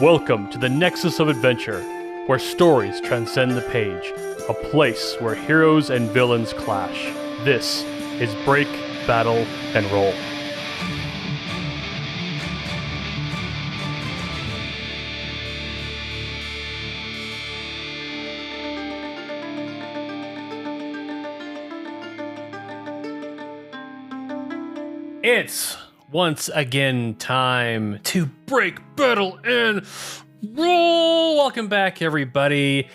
Welcome to the Nexus of Adventure, where stories transcend the page, a place where heroes and villains clash. This is Break, Battle, and Roll. It's once again time to break, battle, and roll. Welcome back, everybody.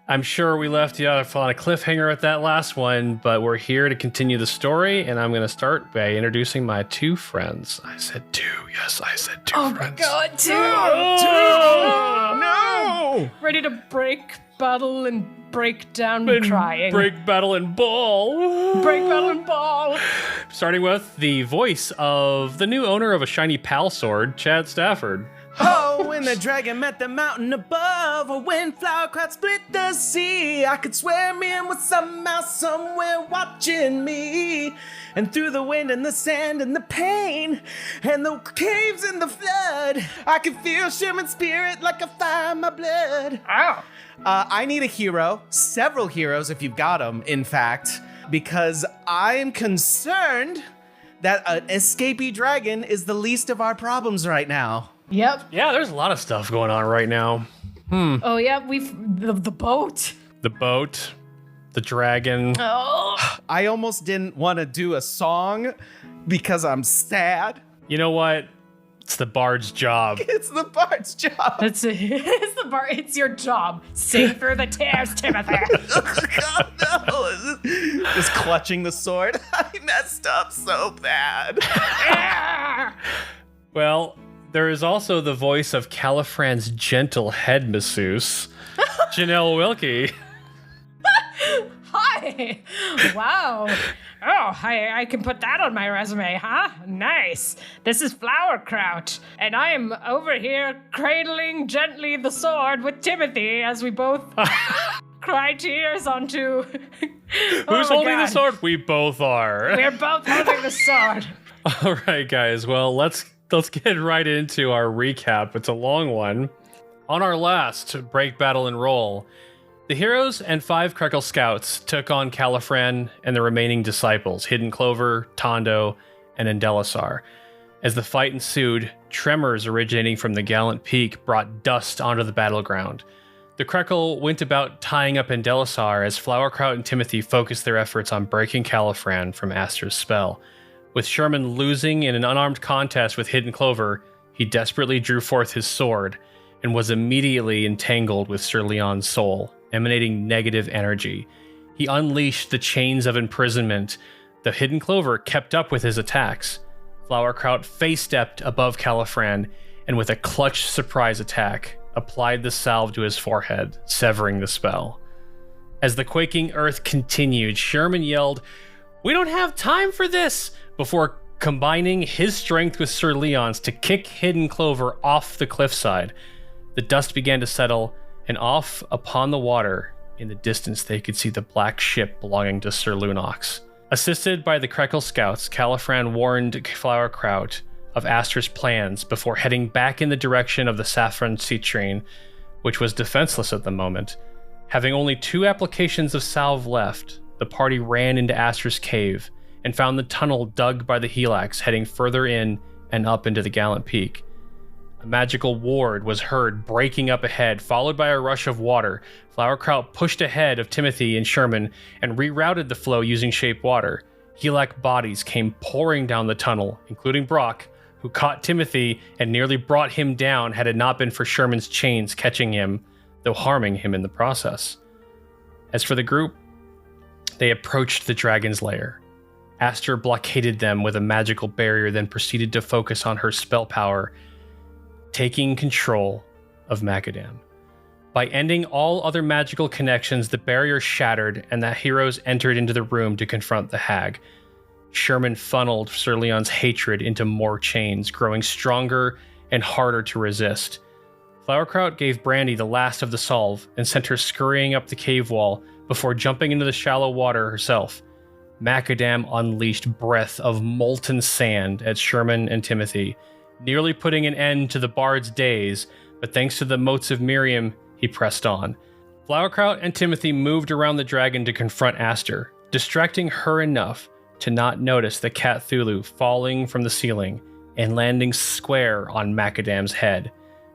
I'm sure we left you on a cliffhanger at that last one, but we're here to continue the story, and I'm going to start by introducing my two friends. I said two. Yes, I said two friends. Oh my god, two! No! Ready to break, battle, and break down crying. Break, battle, and ball. Break, battle, and ball. Starting with the voice of the new owner of a shiny pal sword, Chad Stafford. Oh, when the dragon met the mountain above, or when Flowerkraut split the sea, I could swear man was somehow somewhere watching me. And through the wind and the sand and the pain and the caves and the flood, I could feel Sherman's spirit like a fire in my blood. Ow. I need a hero, several heroes if you've got them, in fact, because I am concerned that an escapee dragon is the least of our problems right now. Yep. Yeah, there's a lot of stuff going on right now. Oh yeah, the boat. The boat, the dragon. Oh. I almost didn't want to do a song because I'm sad. You know what? It's the bard's job. It's the bard's job. It's the bar. It's your job. Sing through the tears, Timothy. Oh no! Just clutching the sword. I messed up so bad. Well, there is also the voice of Califran's gentle head masseuse, Janelle Wilke. Hi. Wow. Oh, I can put that on my resume, huh? Nice. This is Flowerkraut, and I am over here cradling gently the sword with Timothy as we both cry tears onto... Who's holding the sword? We both are. We're both holding the sword. All right, guys. Well, let's get right into our recap. It's a long one. On our last Break, Battle, and Roll, the heroes and 5 Krekel scouts took on Califran and the remaining disciples, Hidden Clover, Tondo, and Endelisar. As the fight ensued, tremors originating from the Gallant Peak brought dust onto the battleground. The Krekel went about tying up Endelisar as Flowerkraut and Timothy focused their efforts on breaking Califran from Aster's spell. With Sherman losing in an unarmed contest with Hidden Clover, he desperately drew forth his sword and was immediately entangled with Sir Leon's soul, emanating negative energy. He unleashed the chains of imprisonment. The Hidden Clover kept up with his attacks. Flowerkraut face-stepped above Califran and with a clutch surprise attack, applied the salve to his forehead, severing the spell. As the quaking earth continued, Sherman yelled, "We don't have time for this!" before combining his strength with Sir Leon's to kick Hidden Clover off the cliffside. The dust began to settle, and off upon the water, in the distance they could see the black ship belonging to Sir Lunox. Assisted by the Krekel scouts, Califran warned Flowerkraut of Aster's plans before heading back in the direction of the Saffron Citrine, which was defenseless at the moment. Having only 2 applications of salve left, the party ran into Aster's cave and found the tunnel dug by the Helax heading further in and up into the Gallant Peak. A magical ward was heard breaking up ahead, followed by a rush of water. Flowerkraut pushed ahead of Timothy and Sherman and rerouted the flow using shape water. Helac bodies came pouring down the tunnel, including Brock, who caught Timothy and nearly brought him down had it not been for Sherman's chains catching him, though harming him in the process. As for the group, they approached the dragon's lair. Aster blockaded them with a magical barrier, then proceeded to focus on her spell power, taking control of Macadam. By ending all other magical connections, the barrier shattered and the heroes entered into the room to confront the hag. Sherman funneled Sir Leon's hatred into more chains, growing stronger and harder to resist. Flowerkraut gave Brandy the last of the salve and sent her scurrying up the cave wall before jumping into the shallow water herself. Macadam unleashed breath of molten sand at Sherman and Timothy, nearly putting an end to the bard's days, but thanks to the motes of Miriam, he pressed on. Flowerkraut and Timothy moved around the dragon to confront Aster, distracting her enough to not notice the cat Thulu falling from the ceiling and landing square on Macadam's head.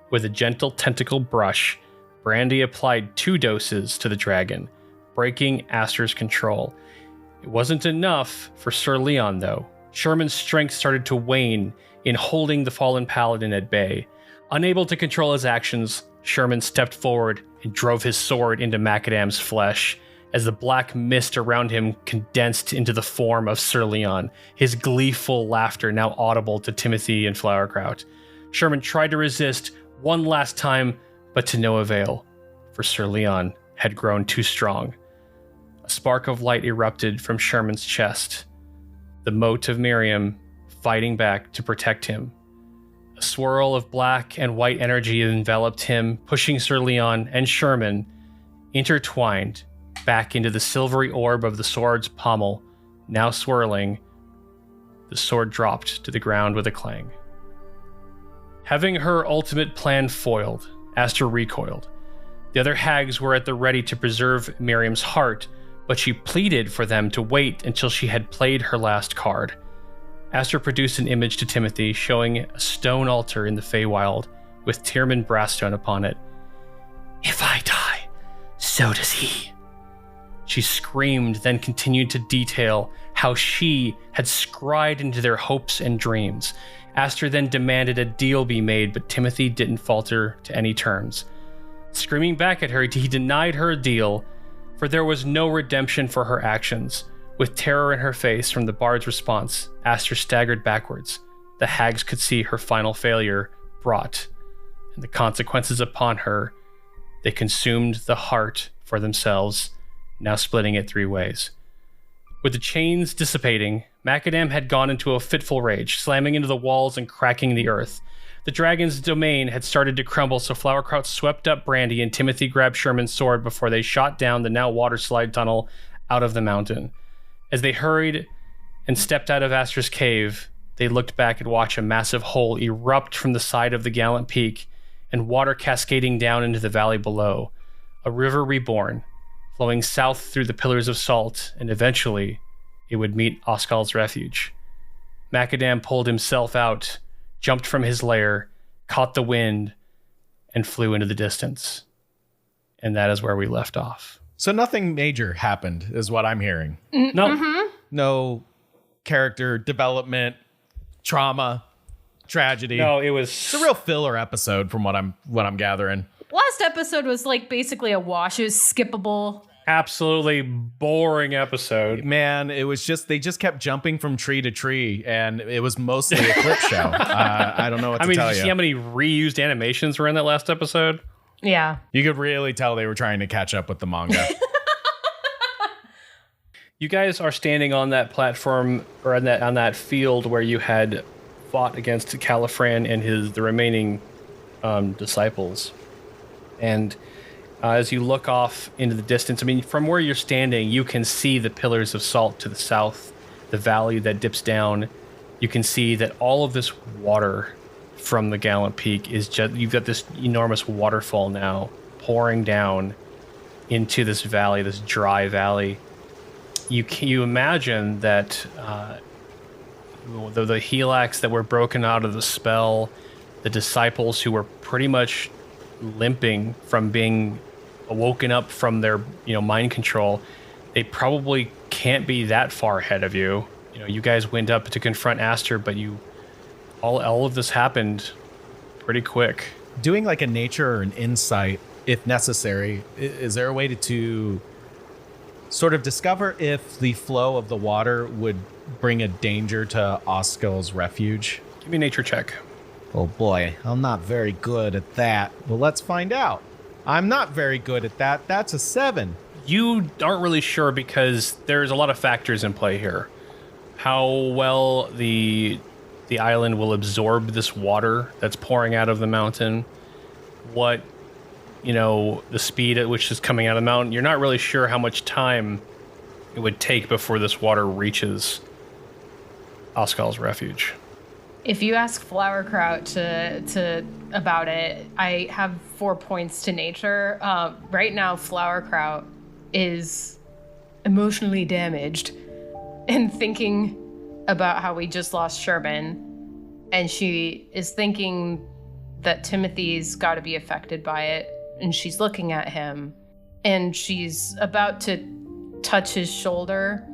With a gentle tentacle brush, Brandy applied 2 doses to the dragon, breaking Aster's control. It wasn't enough for Sir Leon, though. Sherman's strength started to wane in holding the fallen paladin at bay. Unable to control his actions, Sherman stepped forward and drove his sword into Macadam's flesh as the black mist around him condensed into the form of Sir Leon, his gleeful laughter now audible to Timothy and Flowerkraut. Sherman tried to resist one last time, but to no avail, for Sir Leon had grown too strong. A spark of light erupted from Sherman's chest, the mote of Miriam fighting back to protect him. A swirl of black and white energy enveloped him, pushing Sir Leon and Sherman, intertwined, back into the silvery orb of the sword's pommel. Now swirling, the sword dropped to the ground with a clang. Having her ultimate plan foiled, Aster recoiled. The other hags were at the ready to preserve Miriam's heart, but she pleaded for them to wait until she had played her last card. Aster produced an image to Timothy showing a stone altar in the Feywild with Tyrman Brassstone upon it. "If I die, so does he." She screamed, then continued to detail how she had scryed into their hopes and dreams. Aster then demanded a deal be made, but Timothy didn't falter to any terms. Screaming back at her, he denied her a deal, for there was no redemption for her actions. With terror in her face from the bard's response, Aster staggered backwards. The hags could see her final failure brought, and the consequences upon her. They consumed the heart for themselves, now splitting it 3 ways. With the chains dissipating, Macadam had gone into a fitful rage, slamming into the walls and cracking the earth. The dragon's domain had started to crumble, so Flowerkraut swept up Brandy and Timothy grabbed Sherman's sword before they shot down the now waterslide tunnel out of the mountain. As they hurried and stepped out of Aster's cave, they looked back and watched a massive hole erupt from the side of the gallant peak and water cascading down into the valley below. A river reborn, flowing south through the pillars of salt, and eventually it would meet Oskal's refuge. Macadam pulled himself out, jumped from his lair, caught the wind, and flew into the distance. And that is where we left off. So nothing major happened, is what I'm hearing. No. Mm-hmm. No character development, trauma, tragedy. No, it was... It's a real filler episode from what I'm gathering. Last episode was like basically a wash. It was skippable. Absolutely boring episode. Man, it was just, they just kept jumping from tree to tree, and it was mostly a clip show. I don't know what to tell did you see how many reused animations were in that last episode? Yeah. You could really tell they were trying to catch up with the manga. You guys are standing on that platform, or on that field where you had fought against Califran and the remaining disciples. And as you look off into the distance, from where you're standing, you can see the pillars of salt to the south, the valley that dips down. You can see that all of this water from the Gallant Peak is just, you've got this enormous waterfall now pouring down into this valley, this dry valley. You imagine that the Helax that were broken out of the spell, the disciples who were pretty much limping from being woken up from their mind control, they probably can't be that far ahead of you. You guys went up to confront Aster, but all of this happened pretty quick. Doing like a nature or an insight, if necessary, is there a way to sort of discover if the flow of the water would bring a danger to Oskal's refuge? Give me a nature check. Oh boy, I'm not very good at that. Well, let's find out. I'm not very good at that. That's a 7. You aren't really sure because there's a lot of factors in play here. How well the island will absorb this water that's pouring out of the mountain. What, the speed at which it's coming out of the mountain. You're not really sure how much time it would take before this water reaches Oskal's refuge. If you ask Flowerkraut to about it, I have 4 points to nature. Right now, Flowerkraut is emotionally damaged and thinking about how we just lost Sherman, and she is thinking that Timothy's got to be affected by it, and she's looking at him, and she's about to touch his shoulder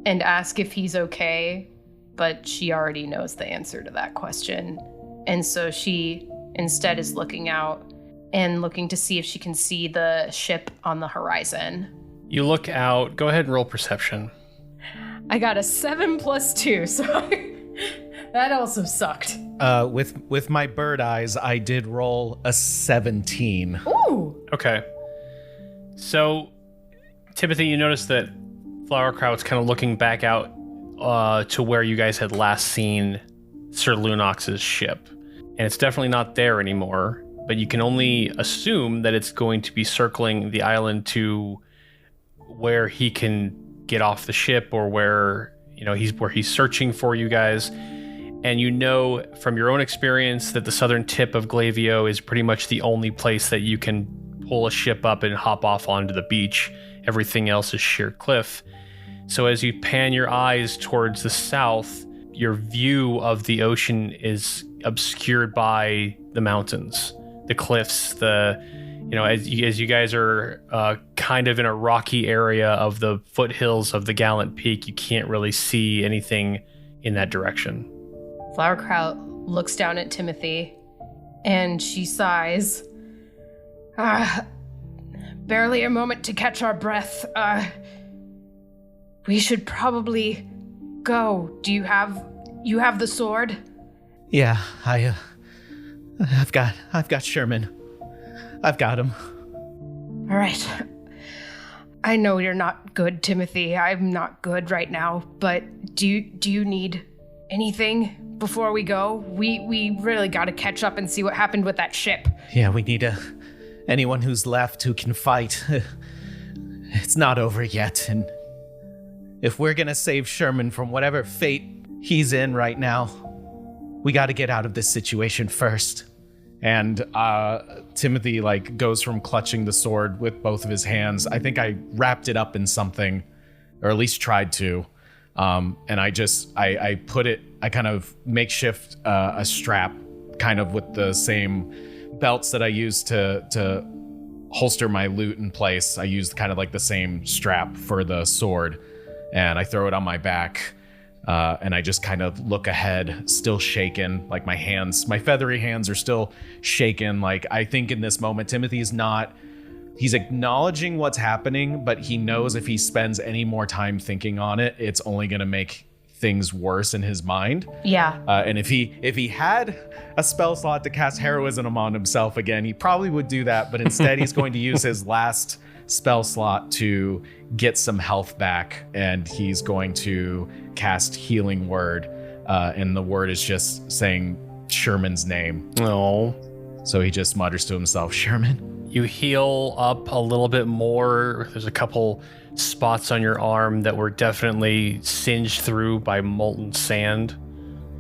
and ask if he's okay, but she already knows the answer to that question. And so she instead is looking out and looking to see if she can see the ship on the horizon. You look out. Go ahead and roll perception. I got a 7 + 2, so that also sucked. With my bird eyes, I did roll a 17. Ooh! Okay. So, Timothy, you notice that Flowerkraut's kind of looking back out to where you guys had last seen Sir Lunox's ship. And it's definitely not there anymore, but you can only assume that it's going to be circling the island to where he can get off the ship, or where he's searching for you guys. And you know from your own experience that the southern tip of Glavio is pretty much the only place that you can pull a ship up and hop off onto the beach. Everything else is sheer cliff. So as you pan your eyes towards the south, your view of the ocean is obscured by the mountains, the cliffs, as you guys are kind of in a rocky area of the foothills of the Gallant Peak, you can't really see anything in that direction. Flowerkraut looks down at Timothy and she sighs. Barely a moment to catch our breath. We should probably go. Do you have the sword? Yeah, I've got Sherman. I've got him. All right. I know you're not good, Timothy. I'm not good right now, but do you need anything before we go? We really got to catch up and see what happened with that ship. Yeah, we need anyone who's left who can fight. It's not over yet, and if we're gonna save Sherman from whatever fate he's in right now, we got to get out of this situation first. And Timothy goes from clutching the sword with both of his hands. I think I wrapped it up in something, or at least tried to. And I put it, I kind of makeshift a strap, kind of with the same belts that I used to holster my loot in place. I used kind of like the same strap for the sword, and I throw it on my back. And I just kind of look ahead, still shaken, like my feathery hands are still shaken. Like, I think in this moment, he's acknowledging what's happening, but he knows if he spends any more time thinking on it, it's only going to make things worse in his mind. Yeah. And if he had a spell slot to cast heroism on himself again, he probably would do that, but instead he's going to use his last spell slot to get some health back, and he's going to cast Healing Word, and the word is just saying Sherman's name. Oh. So he just mutters to himself, Sherman. You heal up a little bit more. There's a couple spots on your arm that were definitely singed through by molten sand.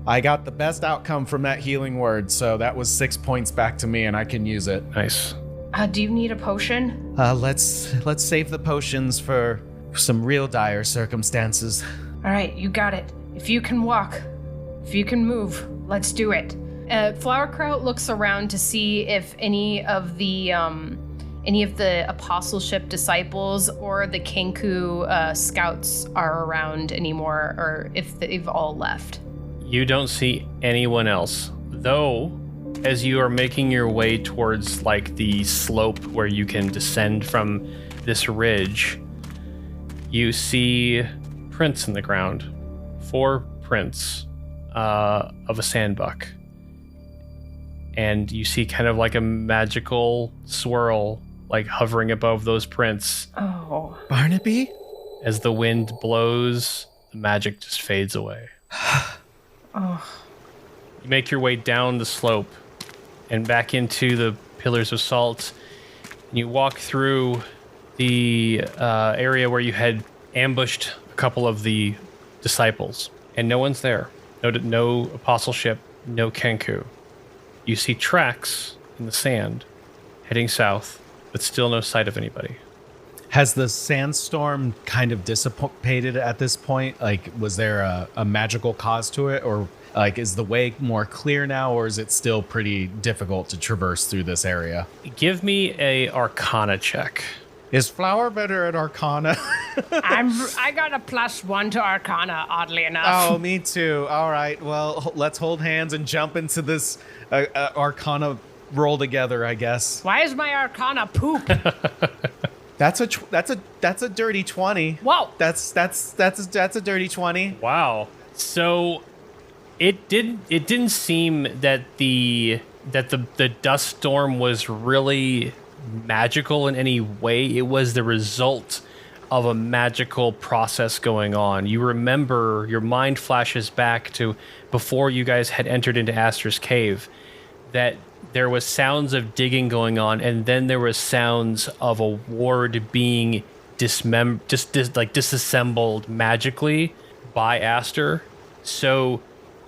I got the best outcome from that Healing Word, so that was 6 points back to me, and I can use it. Nice. Do you need a potion? Let's save the potions for some real dire circumstances. All right, you got it. If you can walk, if you can move, let's do it. Flowerkraut looks around to see if any of the apostleship disciples or the Kenku scouts are around anymore, or if they've all left. You don't see anyone else, though. As you are making your way towards the slope where you can descend from this ridge, you see prints in the ground. 4 prints of a sandbuck. And you see kind of like a magical swirl hovering above those prints. Oh. Barnaby? As the wind blows, the magic just fades away. Oh. You make your way down the slope and back into the pillars of salt. And you walk through the area where you had ambushed a couple of the disciples, and no one's there. No apostleship, no Kenku. You see tracks in the sand heading south, but still no sight of anybody. Has the sandstorm kind of dissipated at this point? Like, was there a magical cause to it? Or, like, is the way more clear now? Or is it still pretty difficult to traverse through this area? Give me a Arcana check. Is Flower better at Arcana? I got a +1 to Arcana, oddly enough. Oh, me too. All right. Well, let's hold hands and jump into this Arcana roll together, I guess. Why is my Arcana poop? That's a dirty 20. Whoa. That's a dirty 20. Wow. So it didn't seem that the dust storm was really magical in any way. It was the result of a magical process going on. You remember, your mind flashes back to before you guys had entered into Aster's cave, that there was sounds of digging going on, and then there was sounds of a ward being disassembled magically by Aster. So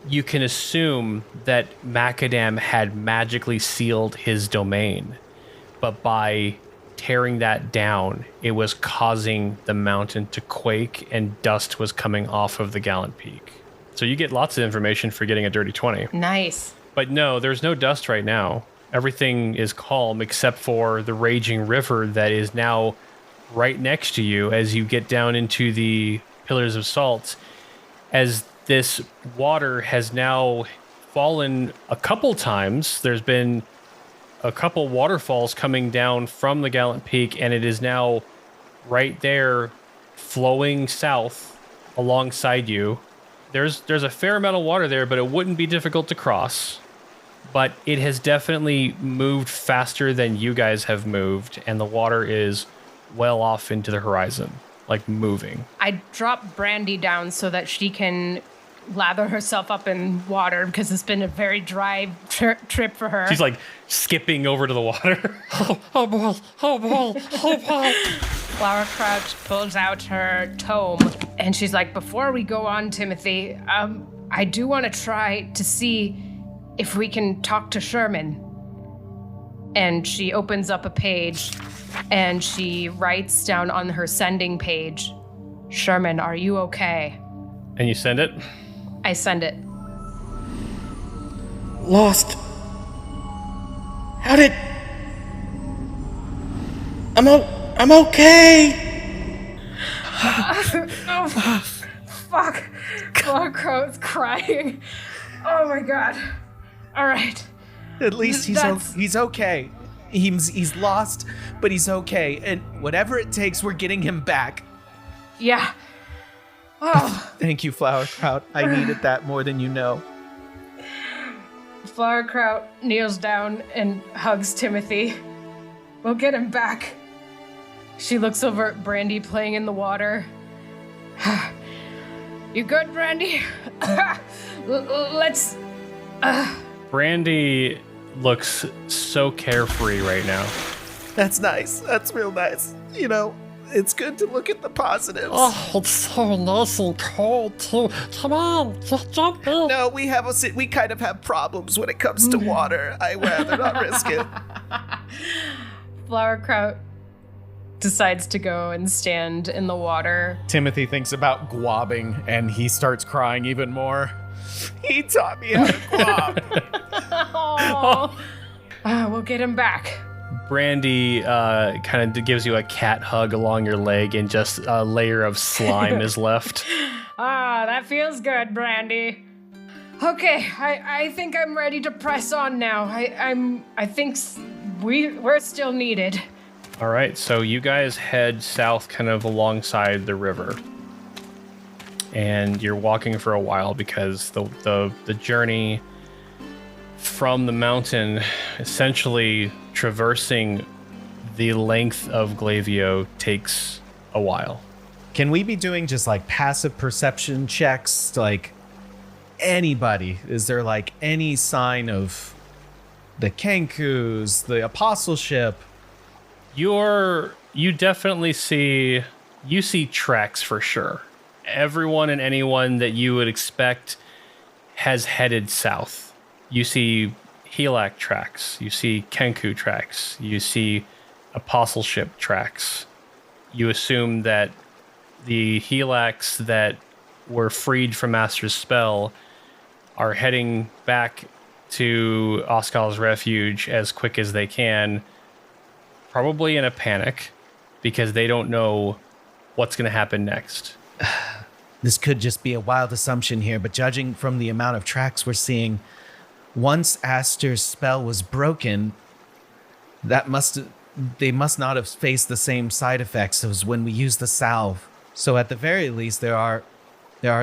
you can assume that Macadam had magically sealed his domain, but by tearing that down, it was causing the mountain to quake, and dust was coming off of the Gallant Peak. So you get lots of information for getting a dirty 20. Nice. But no, there's no dust right now. Everything is calm except for the raging river that is now right next to you as you get down into the Pillars of Salt. As this water has now fallen a couple times, there's been a couple waterfalls coming down from the Gallant Peak, and it is now right there flowing south alongside you. There's a fair amount of water there, but it wouldn't be difficult to cross. But it has definitely moved faster than you guys have moved, and the water is well off into the horizon, like moving. I drop Brandy down so that she can lather herself up in water because it's been a very dry trip for her. She's like skipping over to the water. oh boy. Flowerkraut pulls out her tome and she's like, before we go on, Timothy, I do want to try to see if we can talk to Sherman. And she opens up a page and she writes down on her sending page, Sherman, are you okay? And you send it? I send it. Lost. How did... I'm okay. Oh, fuck. Flowerkraut's crying. Oh my god. All right. At least he's okay. He's lost, but he's okay. And whatever it takes, we're getting him back. Yeah. Oh. Thank you, Flowerkraut. I needed that more than you know. Flowerkraut kneels down and hugs Timothy. We'll get him back. She looks over at Brandy playing in the water. You good, Brandy? Let's... Brandy looks so carefree right now. That's nice. That's real nice. You know, it's good to look at the positives. Oh, it's so nice and cold too. Come on, just jump in. No, we kind of have problems when it comes to water. I rather not risk it. Flowerkraut decides to go and stand in the water. Timothy thinks about gwobbing, and he starts crying even more. He taught me how to gwob. We'll get him back. Brandy kind of gives you a cat hug along your leg, and just a layer of slime is left. That feels good, Brandy. Okay, I think I'm ready to press on now. I think we're still needed. All right, so you guys head south kind of alongside the river. And you're walking for a while because the journey from the mountain, essentially traversing the length of Glavio, takes a while. Can we be doing just like passive perception checks? Like anybody? Is there like any sign of the Kenkus, the apostleship? You definitely see tracks for sure. Everyone and anyone that you would expect has headed south. You see Helak tracks. You see Kenku tracks. You see apostleship tracks. You assume that the Helaks that were freed from Master's spell are heading back to Oskal's refuge as quick as they can, probably in a panic, because they don't know what's going to happen next. This could just be a wild assumption here, but judging from the amount of tracks we're seeing, once Aster's spell was broken, they must not have faced the same side effects as when we used the salve. So at the very least, there are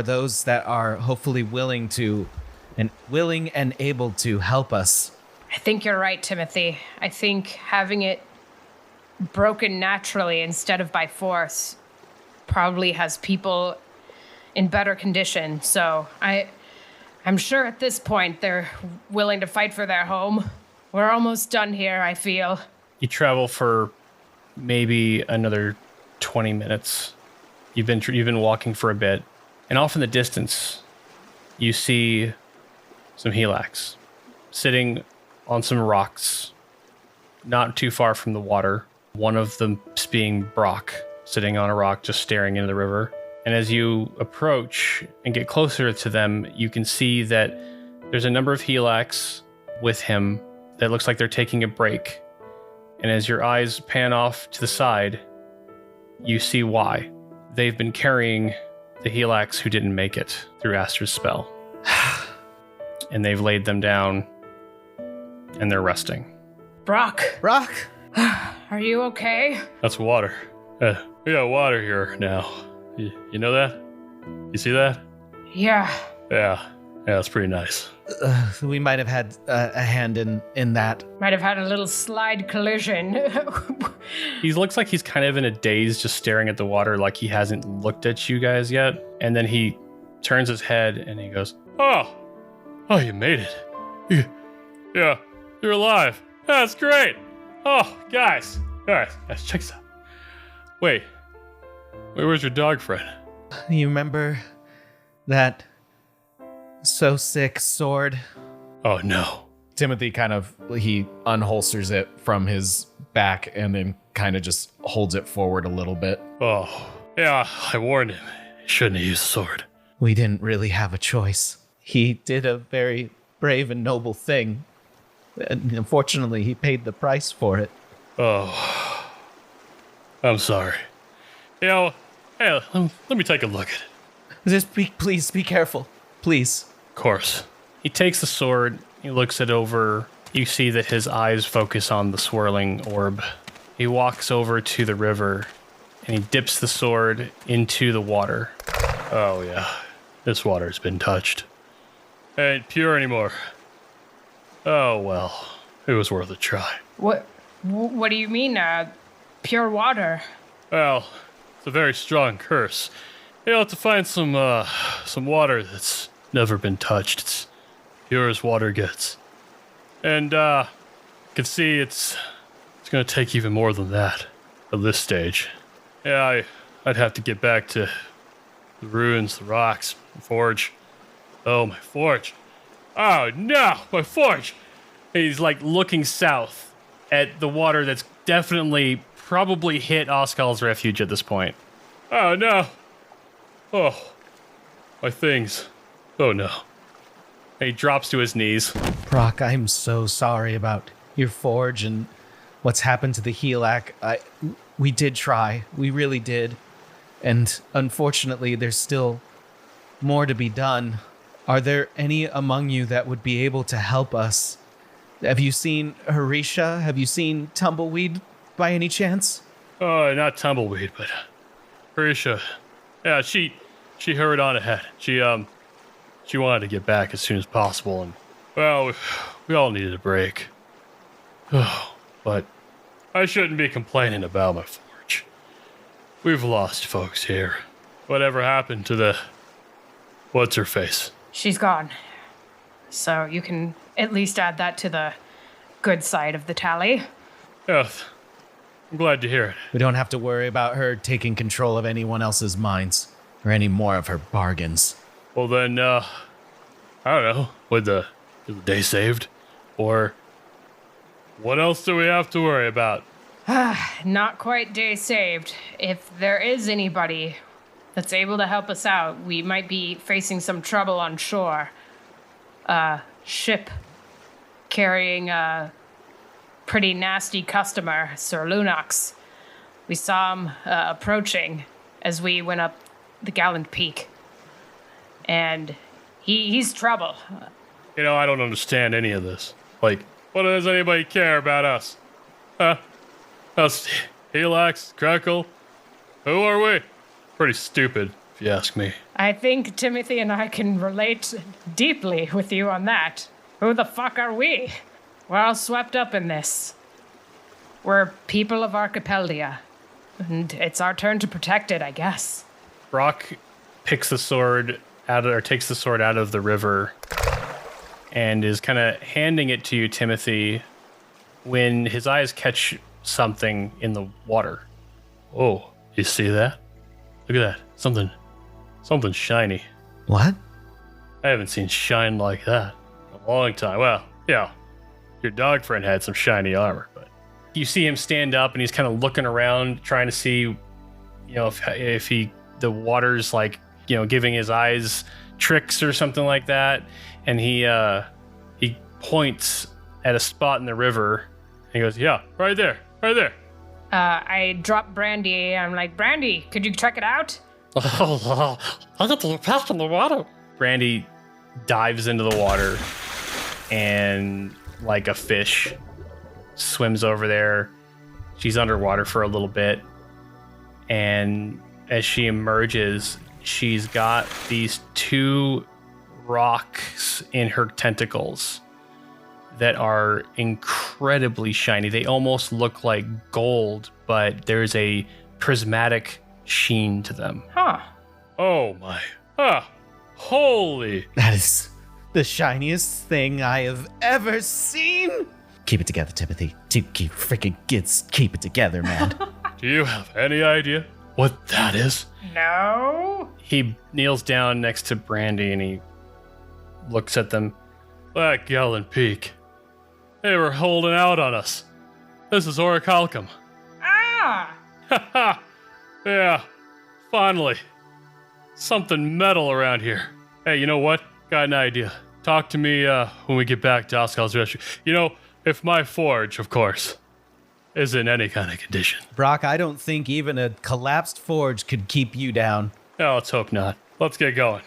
those that are hopefully willing and able to help us. I think you're right, Timothy. I think having it broken naturally instead of by force probably has people in better condition. So I'm sure at this point they're willing to fight for their home. We're almost done here, I feel. You travel for maybe another 20 minutes. You've been walking for a bit, and off in the distance, you see some Helaks sitting on some rocks, not too far from the water. One of them being Brock, sitting on a rock, just staring into the river. And as you approach and get closer to them, you can see that there's a number of Helaks with him that looks like they're taking a break. And as your eyes pan off to the side, you see why. They've been carrying the Helaks who didn't make it through Aster's spell. And they've laid them down, and they're resting. Brock, are you okay? That's water. We got water here now. You know that? You see that? Yeah. Yeah, it's pretty nice. We might have had a hand in that. Might have had a little slide collision. He looks like he's kind of in a daze, just staring at the water like he hasn't looked at you guys yet. And then he turns his head and he goes, Oh, you made it. Yeah, you're alive. That's great. Oh, guys, check this out. Wait, where's your dog friend? You remember that so sick sword? Oh, no. Timothy he unholsters it from his back and then kind of just holds it forward a little bit. Oh, yeah, I warned him. He shouldn't have used the sword. We didn't really have a choice. He did a very brave and noble thing. And unfortunately, he paid the price for it. Oh, I'm sorry. Hey, let me take a look at it. Please be careful. Please. Of course. He takes the sword, he looks it over. You see that his eyes focus on the swirling orb. He walks over to the river, and he dips the sword into the water. Oh, yeah. This water's been touched. It ain't pure anymore. Oh, well. It was worth a try. What do you mean, pure water? Well, it's a very strong curse. You'll have to find some water that's never been touched. It's pure as water gets. And, you can see it's gonna take even more than that at this stage. Yeah, I'd have to get back to the ruins, the rocks, the forge. Oh, my forge. Oh, no, my forge! And he's, looking south at the water that's definitely probably hit Oskal's refuge at this point. Oh, no. Oh, my things. Oh, no. And he drops to his knees. Brock, I'm so sorry about your forge and what's happened to the Helak. We did try. We really did. And unfortunately, there's still more to be done. Are there any among you that would be able to help us? Have you seen Harisha? Have you seen Tumbleweed by any chance? Oh, not Tumbleweed, but Harisha. Yeah, she hurried on ahead. She wanted to get back as soon as possible, and, well, we all needed a break. Oh, but I shouldn't be complaining about my forge. We've lost folks here. Whatever happened to the... What's-her-face? She's gone. So you can at least add that to the good side of the tally. Yeah, I'm glad to hear it. We don't have to worry about her taking control of anyone else's minds or any more of her bargains. Well then, I don't know, would the Is the day saved? Or what else do we have to worry about? Not quite day saved. If there is anybody that's able to help us out, we might be facing some trouble on shore. Ship carrying a pretty nasty customer, Sir Lunox. We saw him approaching as we went up the Gallant Peak. And he's trouble. You know, I don't understand any of this. Like, what does anybody care about us? Huh? Us, Helax, Crackle? Who are we? Pretty stupid, if you ask me. I think Timothy and I can relate deeply with you on that. Who the fuck are we? We're all swept up in this. We're people of Archipeldia, and it's our turn to protect it, I guess. Brock takes the sword out of the river and is kind of handing it to you, Timothy, when his eyes catch something in the water. Oh, you see that? Look at that. Something shiny. What? I haven't seen shine like that in a long time. Well, yeah, your dog friend had some shiny armor, but you see him stand up and he's kind of looking around, trying to see, you know, if the water's like, you know, giving his eyes tricks or something like that. And he points at a spot in the river and he goes, yeah, right there. I drop Brandy. I'm like, Brandy, could you check it out? Oh, I get to get past in the water. Brandy dives into the water and, like a fish, swims over there. She's underwater for a little bit. And as she emerges, she's got these two rocks in her tentacles that are incredibly shiny. They almost look like gold, but there's a prismatic sheen to them. Huh. Oh my. Holy. That is the shiniest thing I have ever seen. Keep it together, Timothy. Keep it together, man. Do you have any idea what that is? No? He kneels down next to Brandy and he looks at them. That Gallant Peak. They were holding out on us. This is Orichalcum. Ah! Ha! Yeah, finally. Something metal around here. Hey, you know what? Got an idea. Talk to me when we get back to Oskal's rescue. You know, if my forge, of course, is in any kind of condition. Brock, I don't think even a collapsed forge could keep you down. Oh, let's hope not. Let's get going.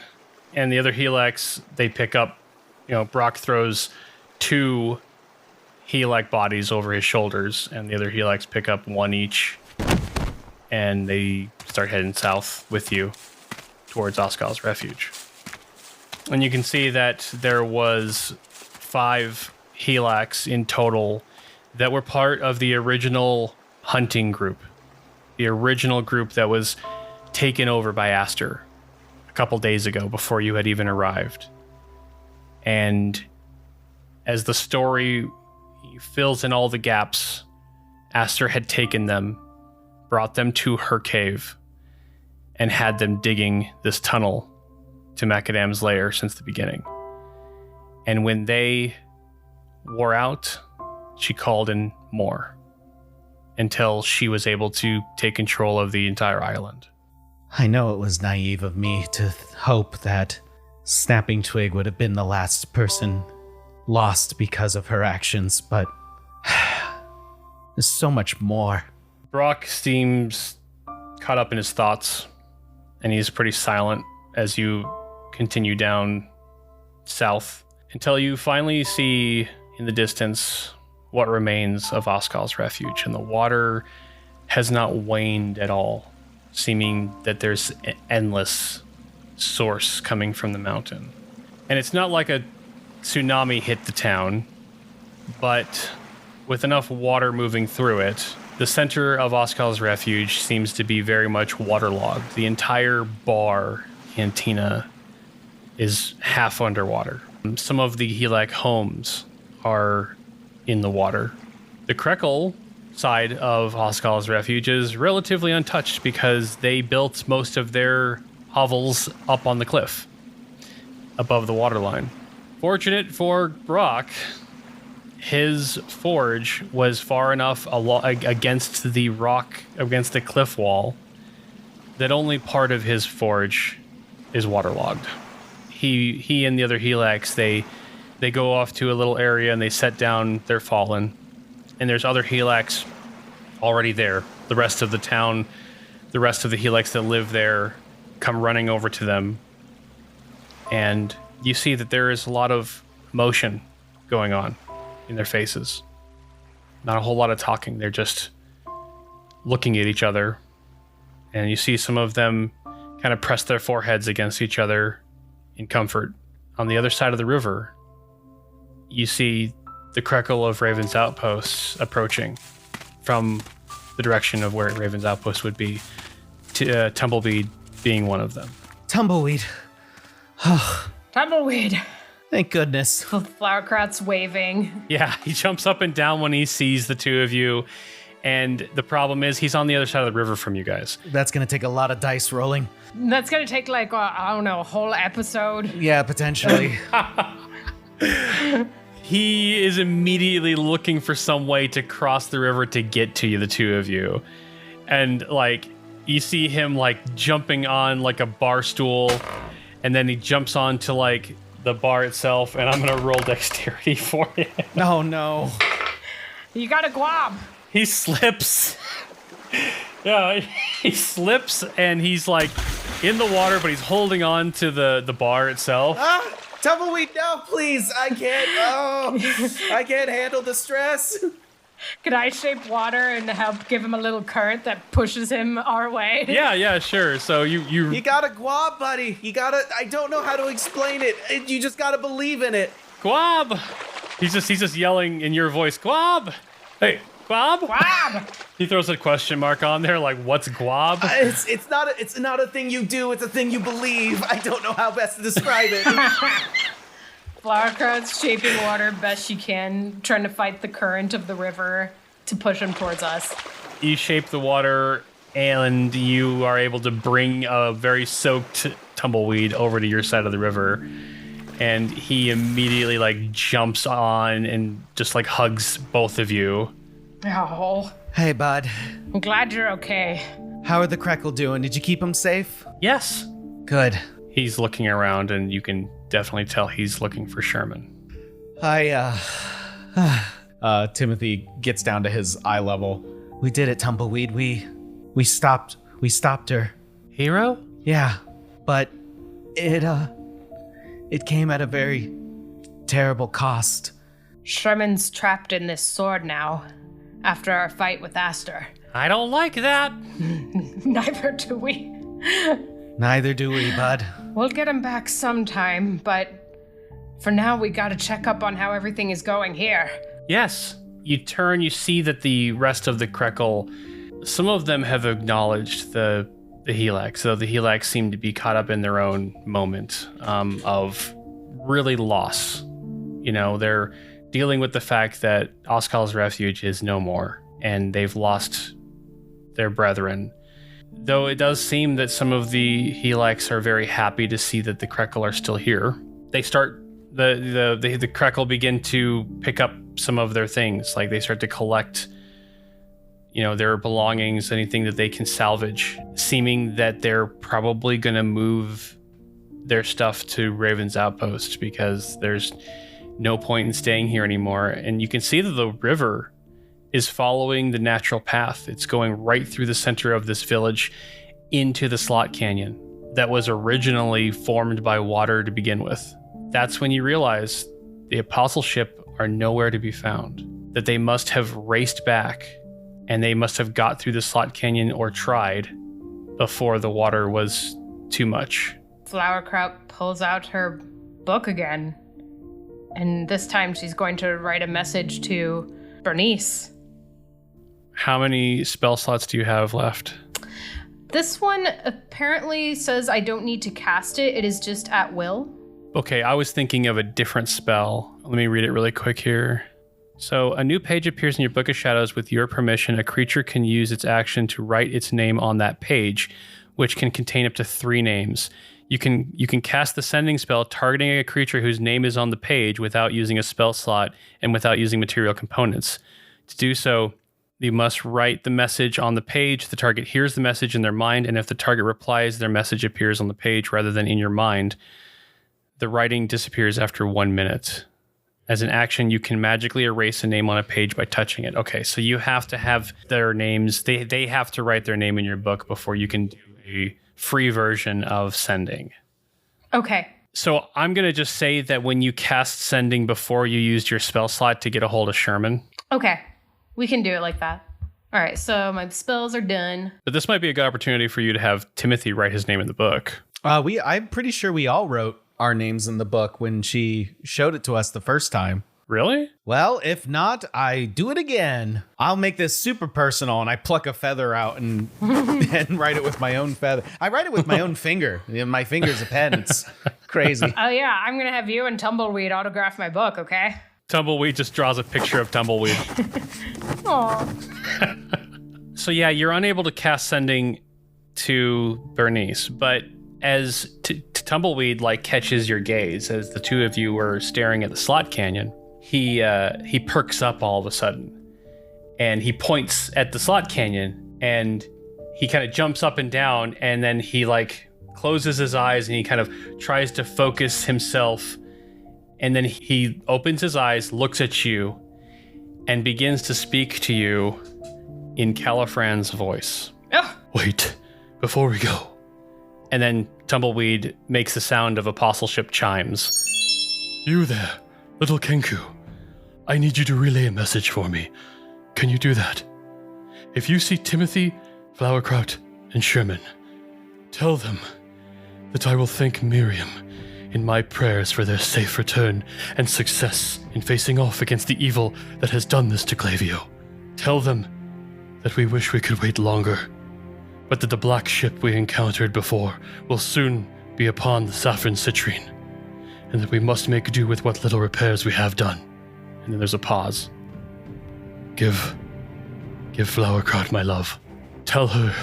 And the other Helax, they pick up, you know, Brock throws two Helak bodies over his shoulders, and the other Helax pick up one each, and they start heading south with you towards Oskal's refuge. And you can see that there was 5 Helax in total that were part of the original hunting group. The original group that was taken over by Aster a couple days ago before you had even arrived. And as the story fills in all the gaps, Aster had taken them, brought them to her cave, and had them digging this tunnel to Macadam's lair since the beginning. And when they wore out, she called in more until she was able to take control of the entire island. I know it was naive of me to hope that Snapping Twig would have been the last person lost because of her actions, but there's so much more. Brock seems caught up in his thoughts, and he's pretty silent as you continue down south until you finally see in the distance what remains of Oskal's refuge, and the water has not waned at all, seeming that there's an endless source coming from the mountain. And it's not like a tsunami hit the town, but with enough water moving through it, the center of Oskal's refuge seems to be very much waterlogged. The entire bar, cantina, is half underwater. Some of the Helak homes are in the water. The Krekel side of Oskal's refuge is relatively untouched because they built most of their hovels up on the cliff above the waterline. Fortunate for Brock, his forge was far enough against the rock, against the cliff wall, that only part of his forge is waterlogged. He and the other Helix, they go off to a little area and they set down their fallen. And there's other Helix already there. The rest of the town, the rest of the Helix that live there come running over to them. And you see that there is a lot of motion going on in their faces. Not a whole lot of talking. They're just looking at each other. And you see some of them kind of press their foreheads against each other in comfort. On the other side of the river, you see the Krekel of Raven's Outposts approaching from the direction of where Raven's Outpost would be, Tumbleweed being one of them. Tumbleweed. Tumbleweed. Thank goodness. Flowerkraut's waving. Yeah, he jumps up and down when he sees the two of you. And the problem is he's on the other side of the river from you guys. That's going to take a lot of dice rolling. That's going to take like, I don't know, a whole episode. Yeah, potentially. He is immediately looking for some way to cross the river to get to you, the two of you. And like, you see him like jumping on like a bar stool, and then he jumps onto like the bar itself, and I'm going to roll dexterity for you. No. You got a guab. He slips. Yeah, he slips and he's like in the water, but he's holding on to the bar itself. Tumbleweed, no, please. I can't handle the stress. Could I shape water and help give him a little current that pushes him our way? Yeah, sure. So You gotta guab, buddy. I don't know how to explain it. You just gotta believe in it. Guab. He's just yelling in your voice, Guab. Hey, Guab? Guab. He throws a question mark on there, like, what's Guab? It's not a thing you do, it's a thing you believe. I don't know how best to describe it. Flowerkraut's shaping water best she can, trying to fight the current of the river to push him towards us. You shape the water, and you are able to bring a very soaked Tumbleweed over to your side of the river. And he immediately, like, jumps on and just, like, hugs both of you. Oh. Hey, bud. I'm glad you're okay. How are the Krekel doing? Did you keep them safe? Yes. Good. He's looking around, and you can definitely tell he's looking for Sherman. Timothy gets down to his eye level. We did it, Tumbleweed. We stopped her. Hero? Yeah, but it came at a very terrible cost. Sherman's trapped in this sword now, after our fight with Aster. I don't like that. Neither do we. Neither do we, bud. We'll get him back sometime, but for now we gotta check up on how everything is going here. Yes. You turn, you see that the rest of the Krekel, some of them have acknowledged the Helix, so the Helix seem to be caught up in their own moment of really loss. You know, they're dealing with the fact that Oskal's refuge is no more, and they've lost their brethren. Though it does seem that some of the Helix are very happy to see that the Krekel are still here. They start, the Krekel begin to pick up some of their things. Like they start to collect, you know, their belongings, anything that they can salvage, seeming that they're probably going to move their stuff to Raven's Outpost because there's no point in staying here anymore. And you can see that the river is following the natural path. It's going right through the center of this village into the slot canyon that was originally formed by water to begin with. That's when you realize the apostleship are nowhere to be found, that they must have raced back and they must have got through the slot canyon or tried before the water was too much. Flowerkraut pulls out her book again, and this time she's going to write a message to Bernice. How many spell slots do you have left? This one apparently says I don't need to cast it. It is just at will. Okay, I was thinking of a different spell. Let me read it really quick here. So, a new page appears in your Book of Shadows. With your permission, a creature can use its action to write its name on that page, which can contain up to 3 names. You can cast the sending spell targeting a creature whose name is on the page without using a spell slot and without using material components. To do so, you must write the message on the page. The target hears the message in their mind, and if the target replies, their message appears on the page rather than in your mind. The writing disappears after 1 minute. As an action, you can magically erase a name on a page by touching it. Okay, so you have to have their names. They have to write their name in your book before you can do a free version of sending. Okay. So I'm going to just say that when you cast sending before you used your spell slot to get a hold of Sherman. Okay. We can do it like that. All right, so my spells are done. But this might be a good opportunity for you to have Timothy write his name in the book. I'm pretty sure we all wrote our names in the book when she showed it to us the first time. Really? Well, if not, I do it again. I'll make this super personal, and I pluck a feather out and write it with my own feather. I write it with my own finger. My finger's a pen. It's crazy. Oh, yeah, I'm going to have you and Tumbleweed autograph my book, okay? Tumbleweed just draws a picture of Tumbleweed. Aw. So yeah, you're unable to cast sending to Bernice, but as Tumbleweed catches your gaze as the two of you were staring at the slot canyon, he perks up all of a sudden, and he points at the slot canyon, and he kind of jumps up and down, and then he closes his eyes and he kind of tries to focus himself. And then he opens his eyes, looks at you, and begins to speak to you in Califran's voice. Oh. Wait, before we go. And then Tumbleweed makes the sound of apostleship chimes. You there, little Kenku. I need you to relay a message for me. Can you do that? If you see Timothy, Flowerkraut, and Sherman, tell them that I will thank Miriam in my prayers for their safe return and success in facing off against the evil that has done this to Glavio. Tell them that we wish we could wait longer, but that the black ship we encountered before will soon be upon the Saffron Citrine, and that we must make do with what little repairs we have done. And then there's a pause. Give Flowerkraut my love. Tell her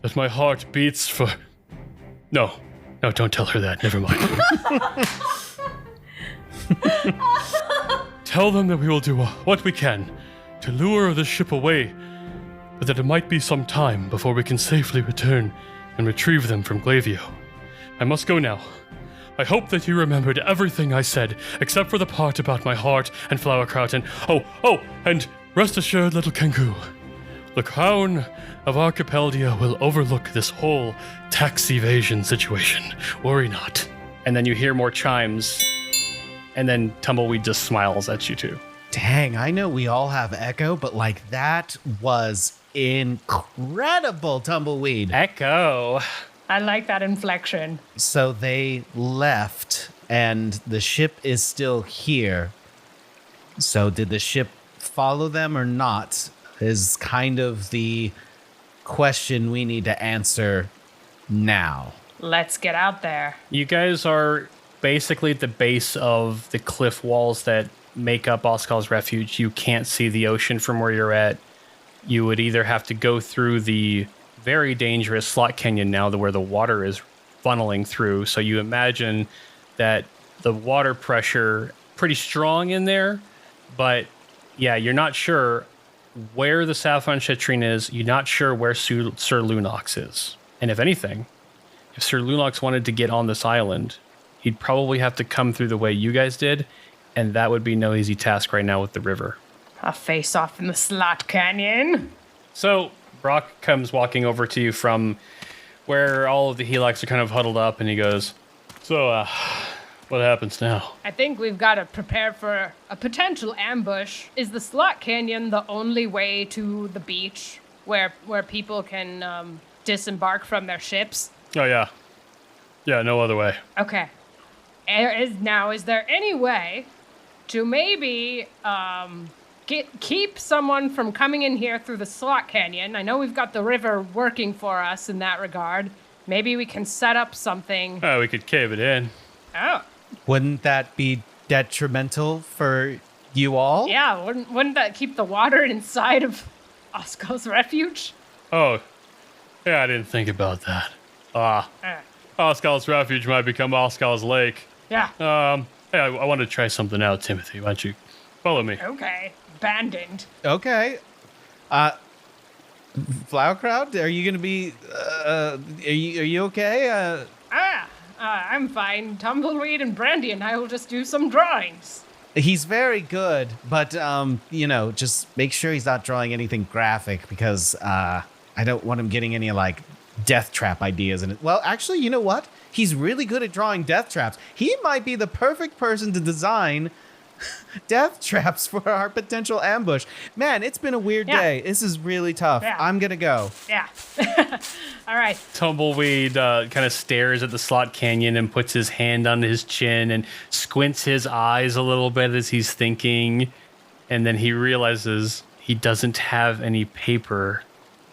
that my heart beats for... No, don't tell her that. Never mind. Tell them that we will do what we can to lure the ship away, but that it might be some time before we can safely return and retrieve them from Glavio. I must go now. I hope that you remembered everything I said, except for the part about my heart and Flowerkraut and rest assured, little Kenku, the crown of Archipeldia will overlook this whole tax evasion situation. Worry not. And then you hear more chimes, and then Tumbleweed just smiles at you two. Dang, I know we all have echo, but that was incredible, Tumbleweed. Echo. I like that inflection. So they left, and the ship is still here. So did the ship follow them or not? Is kind of the question we need to answer now. Let's get out there. You guys are basically at the base of the cliff walls that make up Oskal's Refuge. You can't see the ocean from where you're at. You would either have to go through the very dangerous slot canyon now where the water is funneling through. So you imagine that the water pressure pretty strong in there, but yeah, you're not sure where the Saffron Citrine is. You're not sure where Sir Lunox is. And if anything, if Sir Lunox wanted to get on this island, he'd probably have to come through the way you guys did, and that would be no easy task right now with the river. A face off in the slot canyon. So Brock comes walking over to you from where all of the Helix are kind of huddled up, and he goes, So, what happens now? I think we've got to prepare for a potential ambush. Is the slot canyon the only way to the beach where people can disembark from their ships? Oh, yeah. Yeah, no other way. Okay. Is there any way to maybe keep someone from coming in here through the slot canyon? I know we've got the river working for us in that regard. Maybe we can set up something. Oh, we could cave it in. Oh. Wouldn't that be detrimental for you all? Yeah, wouldn't that keep the water inside of Oskal's Refuge? Oh, yeah, I didn't think about that. Oscal's Refuge might become Oscal's Lake. Yeah. Hey, I want to try something out, Timothy. Why don't you follow me? Okay. Abandoned. Okay. Flowerkraut, are you gonna be? Are you okay? I'm fine. Tumbleweed and Brandy and I will just do some drawings. He's very good, but just make sure he's not drawing anything graphic because I don't want him getting any like death trap ideas in it. Well, actually, you know what? He's really good at drawing death traps. He might be the perfect person to design death traps for our potential ambush. Man, it's been a weird day. This is really tough. Yeah. I'm gonna go. Yeah. All right. Tumbleweed kind of stares at the slot canyon and puts his hand on his chin and squints his eyes a little bit as he's thinking. And then he realizes he doesn't have any paper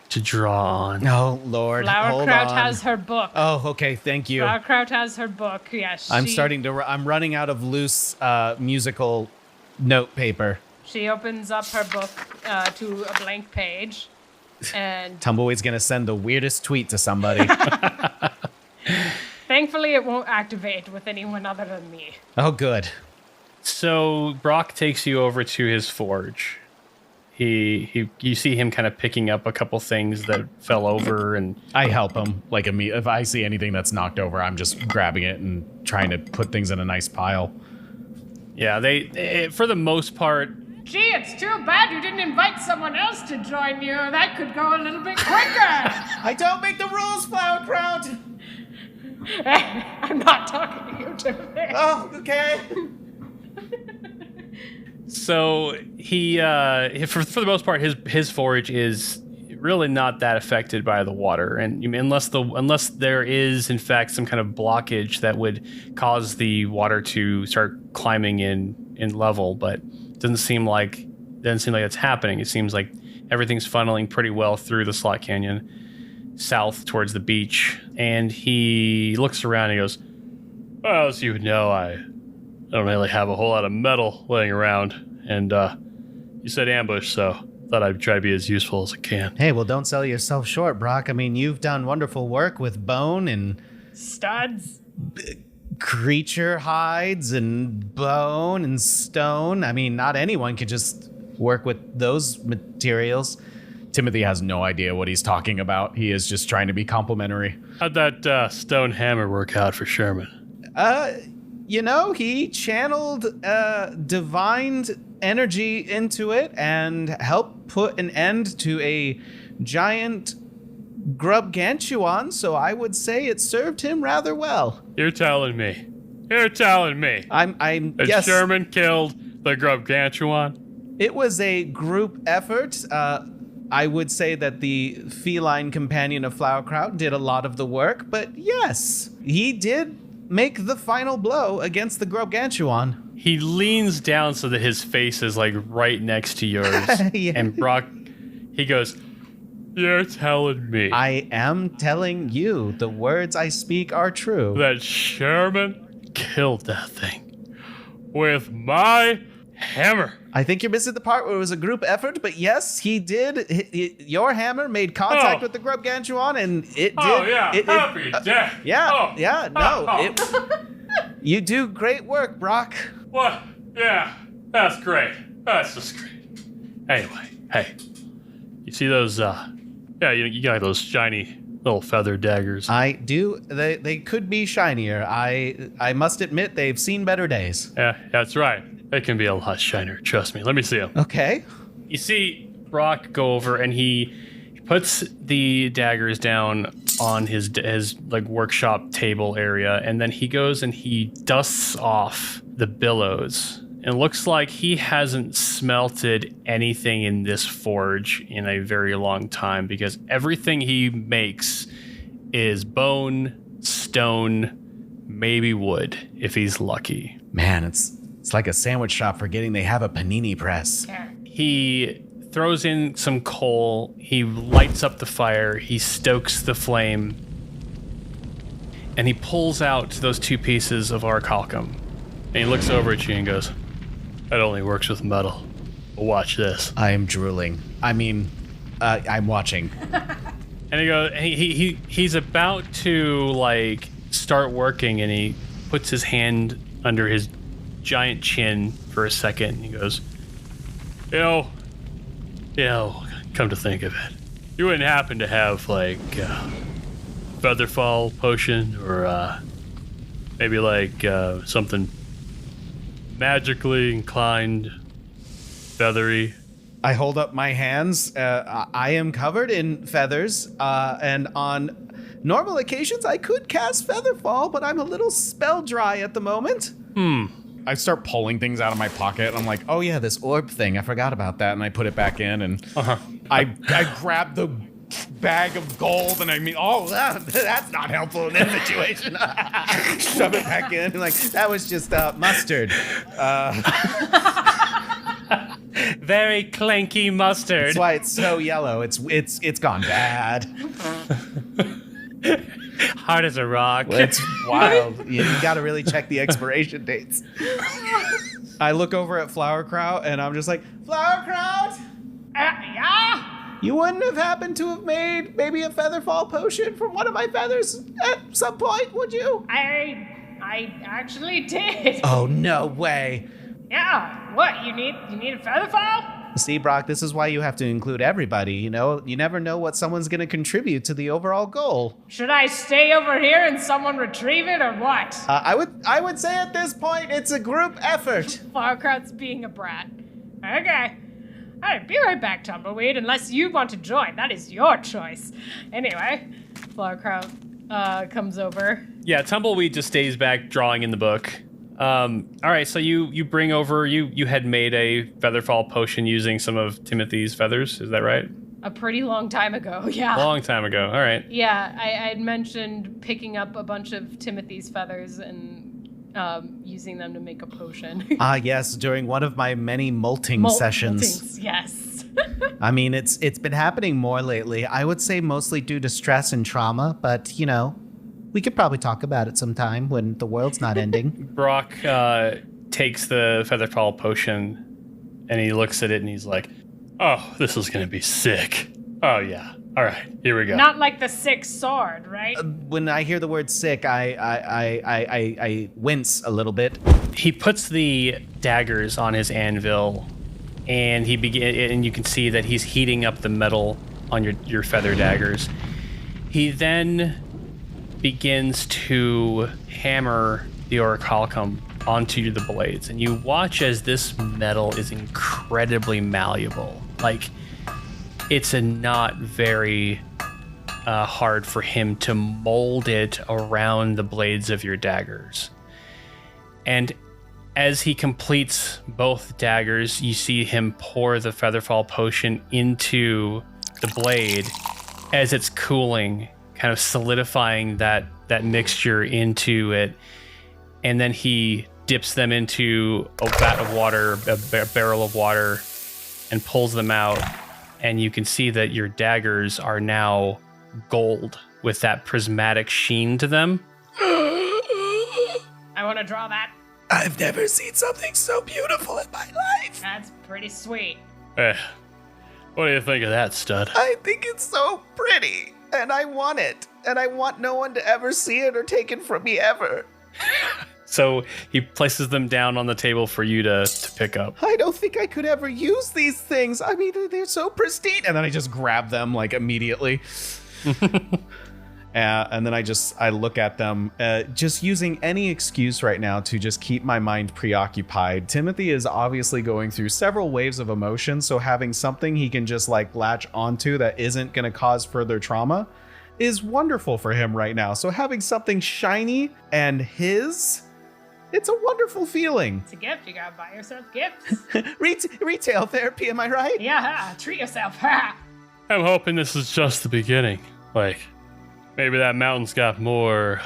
to draw on. Oh, Lord. Hold Flowerkraut on. has her book. Oh, okay. Thank you. Flowerkraut has her book. Yes. I'm running out of loose musical note paper. She opens up her book to a blank page, and Tumbleweed's gonna send the weirdest tweet to somebody. thankfully it won't activate with anyone other than me. Oh, good. So Brock takes you over to his forge. You see him kind of picking up a couple things that fell over, and I help him. Like, if I see anything that's knocked over, I'm just grabbing it and trying to put things in a nice pile. yeah, they for the most part. Gee, it's too bad you didn't invite someone else to join you. That could go a little bit quicker. I don't make the rules, Flowerkraut! I'm not talking to you, Timothy. Oh, okay. So he for the most part, his forage is really not that affected by the water, and unless there is in fact some kind of blockage that would cause the water to start climbing in level, but it doesn't seem like it's happening. It seems like everything's funneling pretty well through the slot canyon south towards the beach, and he looks around and he goes, well, as you know, I don't really have a whole lot of metal laying around, and you said ambush, so thought I'd try to be as useful as I can. Hey, well, don't sell yourself short, Brock. I mean, you've done wonderful work with bone and Studs. creature hides and bone and stone. I mean, not anyone could just work with those materials. Timothy has no idea what he's talking about. He is just trying to be complimentary. How'd that stone hammer work out for Sherman? He channeled divine energy into it and helped put an end to a giant grubgantuan, so I would say it served him rather well. You're telling me. I'm That yes. Sherman killed the grubgantuan? It was a group effort. I would say that the feline companion of Flowerkraut did a lot of the work, but yes, he did make the final blow against the grubgantuan. He leans down so that his face is like right next to yours. Yeah. And Brock, he goes, you're telling me I am telling you, the words I speak are true. that Sherman killed that thing with my hammer? I think you're missing the part where it was a group effort, but yes, he did. Your hammer made contact with the grubgantuan, and it did. Oh, yeah, it- happy day. Yeah, Oh. yeah, no. Oh. You do great work, Brock. What? Yeah, that's great. That's just great. Anyway, hey, you see those, you got those shiny little feather daggers. I do. They could be shinier. I must admit, they've seen better days. Yeah, that's right. They can be a lot shinier, trust me. Let me see them. Okay. You see Brock go over and he puts the daggers down on his like workshop table area, and then he goes and he dusts off the billows. It looks like he hasn't smelted anything in this forge in a very long time, because everything he makes is bone, stone, maybe wood, if he's lucky. Man, it's like a sandwich shop forgetting they have a panini press. He throws in some coal, he lights up the fire, he stokes the flame, and he pulls out those two pieces of orichalcum. And he looks over at you and goes, that only works with metal. But watch this. I am drooling. I mean, I'm watching. And he goes, he's about to like start working, and he puts his hand under his giant chin for a second. And he goes, you know, come to think of it, you wouldn't happen to have like Featherfall potion or maybe like something magically inclined, feathery? I hold up my hands. I am covered in feathers, and on normal occasions I could cast Featherfall, but I'm a little spell dry at the moment. I start pulling things out of my pocket, and I'm like, oh yeah, this orb thing, I forgot about that, and I put it back in, and I grab the bag of gold, and I mean, that's not helpful in this situation. Shove it back in, like, that was just mustard. Very clanky mustard. That's why it's so yellow. It's gone bad. Hard as a rock. It's wild. You gotta really check the expiration dates. I look over at Flowerkraut and I'm just like, Flowerkraut? Yeah? You wouldn't have happened to have made maybe a Featherfall potion from one of my feathers at some point, would you? I actually did. Oh, no way. Yeah. What? You need a Featherfall? See, Brock, this is why you have to include everybody, you know? You never know what someone's gonna contribute to the overall goal. Should I stay over here and someone retrieve it, or what? I would say at this point it's a group effort. Flowerkraut's being a brat. Okay. Alright, be right back, Tumbleweed, unless you want to join. That is your choice. Anyway, Flowerkraut comes over. Yeah, Tumbleweed just stays back drawing in the book. All right, so you bring over, you had made a Featherfall potion using some of Timothy's feathers, is that right? A pretty long time ago, yeah. Long time ago, all right. Yeah, I had mentioned picking up a bunch of Timothy's feathers and using them to make a potion. Yes, during one of my many molting sessions. Moltings, yes. I mean, it's been happening more lately. I would say mostly due to stress and trauma, but, you know, we could probably talk about it sometime when the world's not ending. Brock takes the Featherfall potion and he looks at it and he's like, oh, this is going to be sick. Oh, yeah. All right, here we go. Not like the sick sword, right? When I hear the word sick, I wince a little bit. He puts the daggers on his anvil and and you can see that he's heating up the metal on your feather daggers. He then begins to hammer the orichalcum onto the blades, and you watch as this metal is incredibly malleable. Like, it's not very hard for him to mold it around the blades of your daggers. And as he completes both daggers, you see him pour the Featherfall potion into the blade as it's cooling, kind of solidifying that mixture into it, and then he dips them into a vat of water, a barrel of water, and pulls them out, and you can see that your daggers are now gold with that prismatic sheen to them. I want to draw that. I've never seen something so beautiful in my life. That's pretty sweet. What do you think of that, stud? I think it's so pretty, and I want it, and I want no one to ever see it or take it from me ever. So he places them down on the table for you to pick up. I don't think I could ever use these things. I mean, they're so pristine. And then I just grab them like immediately. And then I look at them, just using any excuse right now to just keep my mind preoccupied. Timothy is obviously going through several waves of emotion, so having something he can just like latch onto that isn't going to cause further trauma is wonderful for him right now. So having something shiny and it's a wonderful feeling. It's a gift. You gotta buy yourself gifts. Retail therapy, am I right? Yeah, treat yourself. I'm hoping this is just the beginning. Like, maybe that mountain's got more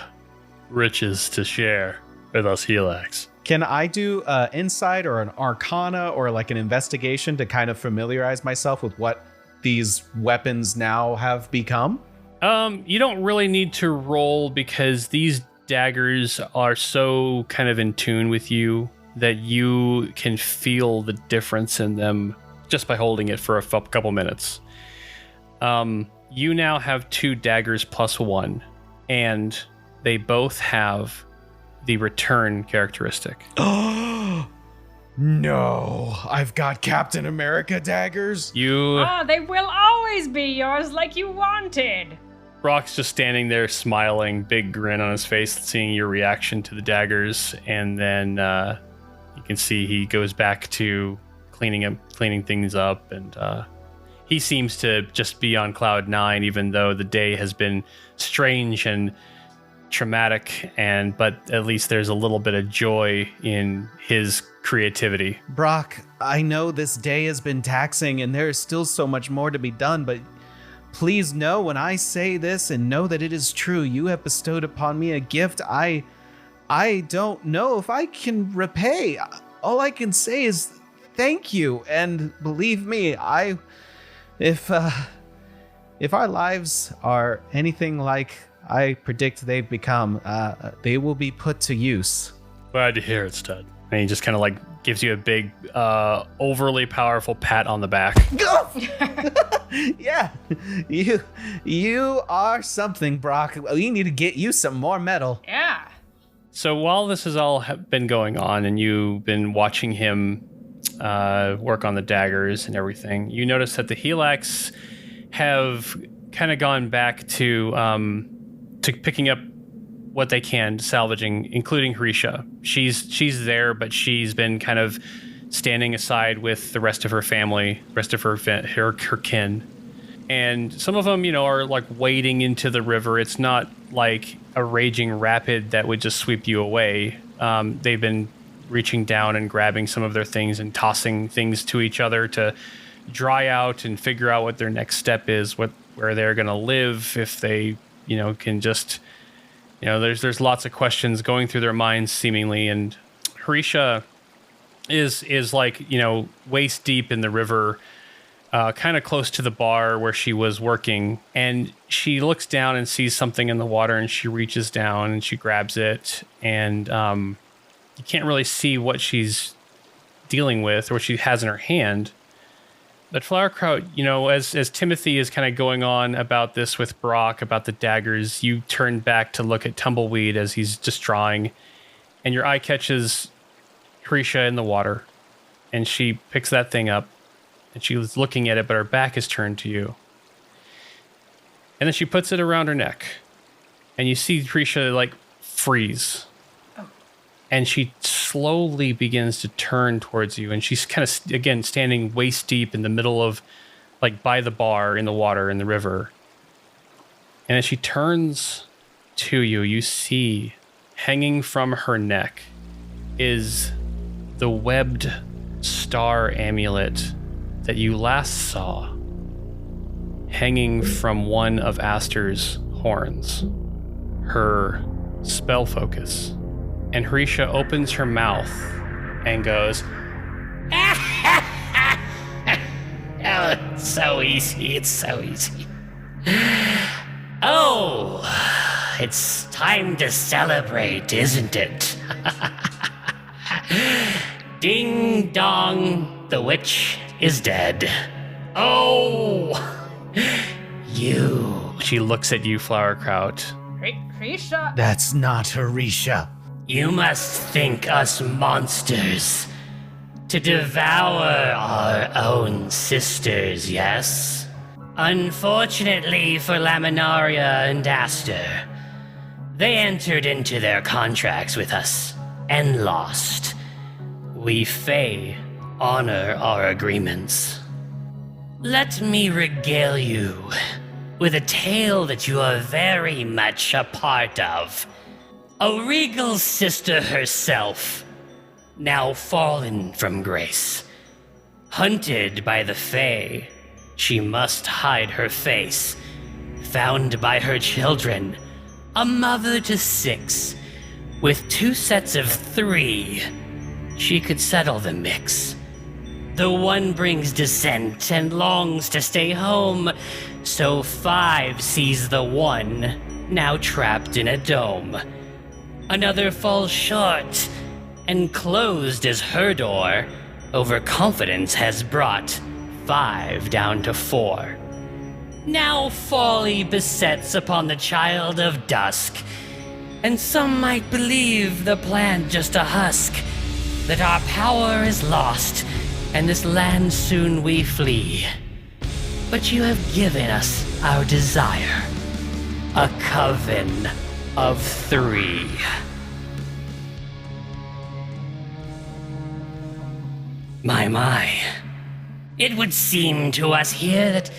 riches to share with us Helax. Can I do insight or an arcana or like an investigation to kind of familiarize myself with what these weapons now have become? You don't really need to roll because these daggers are so kind of in tune with you that you can feel the difference in them just by holding it for a couple minutes. You now have 2 daggers plus 1, and they both have the return characteristic. No, I've got Captain America daggers. They will always be yours like you wanted. Brock's just standing there smiling, big grin on his face, seeing your reaction to the daggers, and then you can see he goes back to cleaning things up, and he seems to just be on cloud 9, even though the day has been strange and traumatic, but at least there's a little bit of joy in his creativity. Brock, I know this day has been taxing and there is still so much more to be done, but please know when I say this and know that it is true, you have bestowed upon me a gift I don't know if I can repay. All I can say is thank you, and believe me, if our lives are anything like I predict they've become, they will be put to use. Glad to hear it, Stud. And he just kind of like gives you a big, overly powerful pat on the back. Yeah, you are something, Brock. We need to get you some more metal. Yeah. So while this has all been going on and you've been watching him work on the daggers and everything, you notice that the Helix have kind of gone back to picking up what they can, salvaging, including Hrisha. She's there, but she's been kind of standing aside with the rest of her family, rest of her kin. And some of them, are like wading into the river. It's not like a raging rapid that would just sweep you away. They've been reaching down and grabbing some of their things and tossing things to each other to dry out and figure out what their next step is, where they're going to live, if they, can just... there's lots of questions going through their minds seemingly, and Hrisha is like, waist deep in the river, kind of close to the bar where she was working, and she looks down and sees something in the water, and she reaches down and she grabs it, and you can't really see what she's dealing with or what she has in her hand. But Flowerkraut, as Timothy is kind of going on about this with Brock, about the daggers, you turn back to look at Tumbleweed as he's just drawing, and your eye catches Hrisha in the water, and she picks that thing up, and she was looking at it, but her back is turned to you. And then she puts it around her neck, and you see Hrisha, like, freeze. And she slowly begins to turn towards you, and she's kind of, again, standing waist deep in the middle of, like, by the bar in the water in the river. And as she turns to you, you see hanging from her neck is the webbed star amulet that you last saw hanging from one of Aster's horns, her spell focus. And Hrisha opens her mouth and goes, Oh, it's so easy. It's so easy. Oh, it's time to celebrate, isn't it? Ding dong, the witch is dead. Oh, you. She looks at you, Flowerkraut. Hrisha. That's not Hrisha. You must think us monsters to devour our own sisters, yes? Unfortunately for Laminaria and Aster, they entered into their contracts with us and lost. We Fae honor our agreements. Let me regale you with a tale that you are very much a part of. A regal sister herself, now fallen from grace. Hunted by the Fae, she must hide her face. Found by her children, a mother to 6, with 2 sets of 3, she could settle the mix. The one brings dissent and longs to stay home, so 5 sees the one, now trapped in a dome. Another falls short, and closed is her door. Overconfidence has brought 5 down to 4. Now folly besets upon the child of dusk, and some might believe the plant just a husk, that our power is lost, and this land soon we flee. But you have given us our desire, a coven of 3. My. It would seem to us here that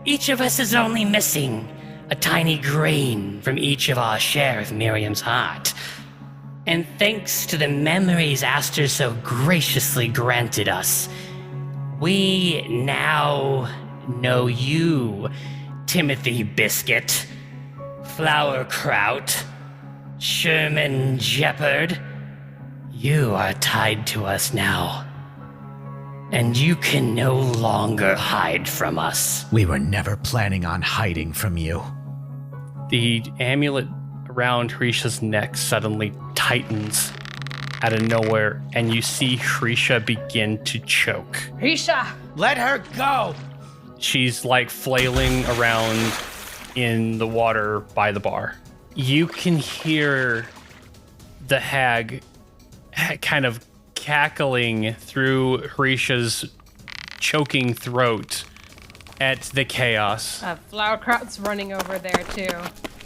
each of us is only missing a tiny grain from each of our share of Miriam's heart. And thanks to the memories Aster so graciously granted us, we now know you, Timothy Biscuit, Flowerkraut, Sherman Gepherd. You are tied to us now. And you can no longer hide from us. We were never planning on hiding from you. The amulet around Hrisha's neck suddenly tightens out of nowhere, and you see Hrisha begin to choke. Risha! Let her go! She's like flailing around in the water by the bar. You can hear the hag kind of cackling through Hrisha's choking throat at the chaos. Flowerkraut's running over there too.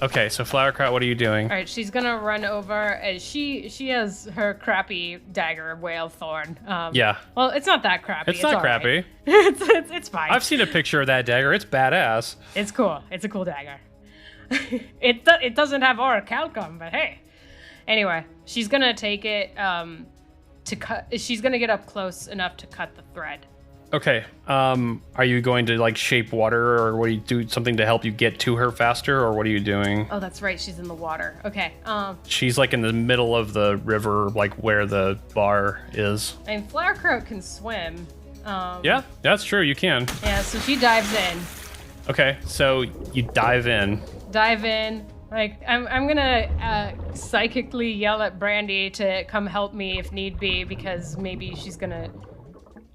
Okay, so Flowerkraut, what are you doing? All right, she's gonna run over, and she has her crappy dagger whale thorn. Yeah. Well, it's not that crappy. It's not all crappy. right. it's fine. I've seen a picture of that dagger. It's badass. It's cool. It's a cool dagger. It doesn't have orichalcum, but hey. Anyway, she's gonna take it to cut. She's gonna get up close enough to cut the thread. Okay. Are you going to like shape water, or what do you do? Something to help you get to her faster, or what are you doing? Oh, that's right. She's in the water. Okay. She's like in the middle of the river, like where the bar is. And Flowerkraut can swim. Yeah, that's true. You can. Yeah. So she dives in. Okay, so you dive in. Like, I'm gonna psychically yell at Brandy to come help me if need be, because maybe she's gonna,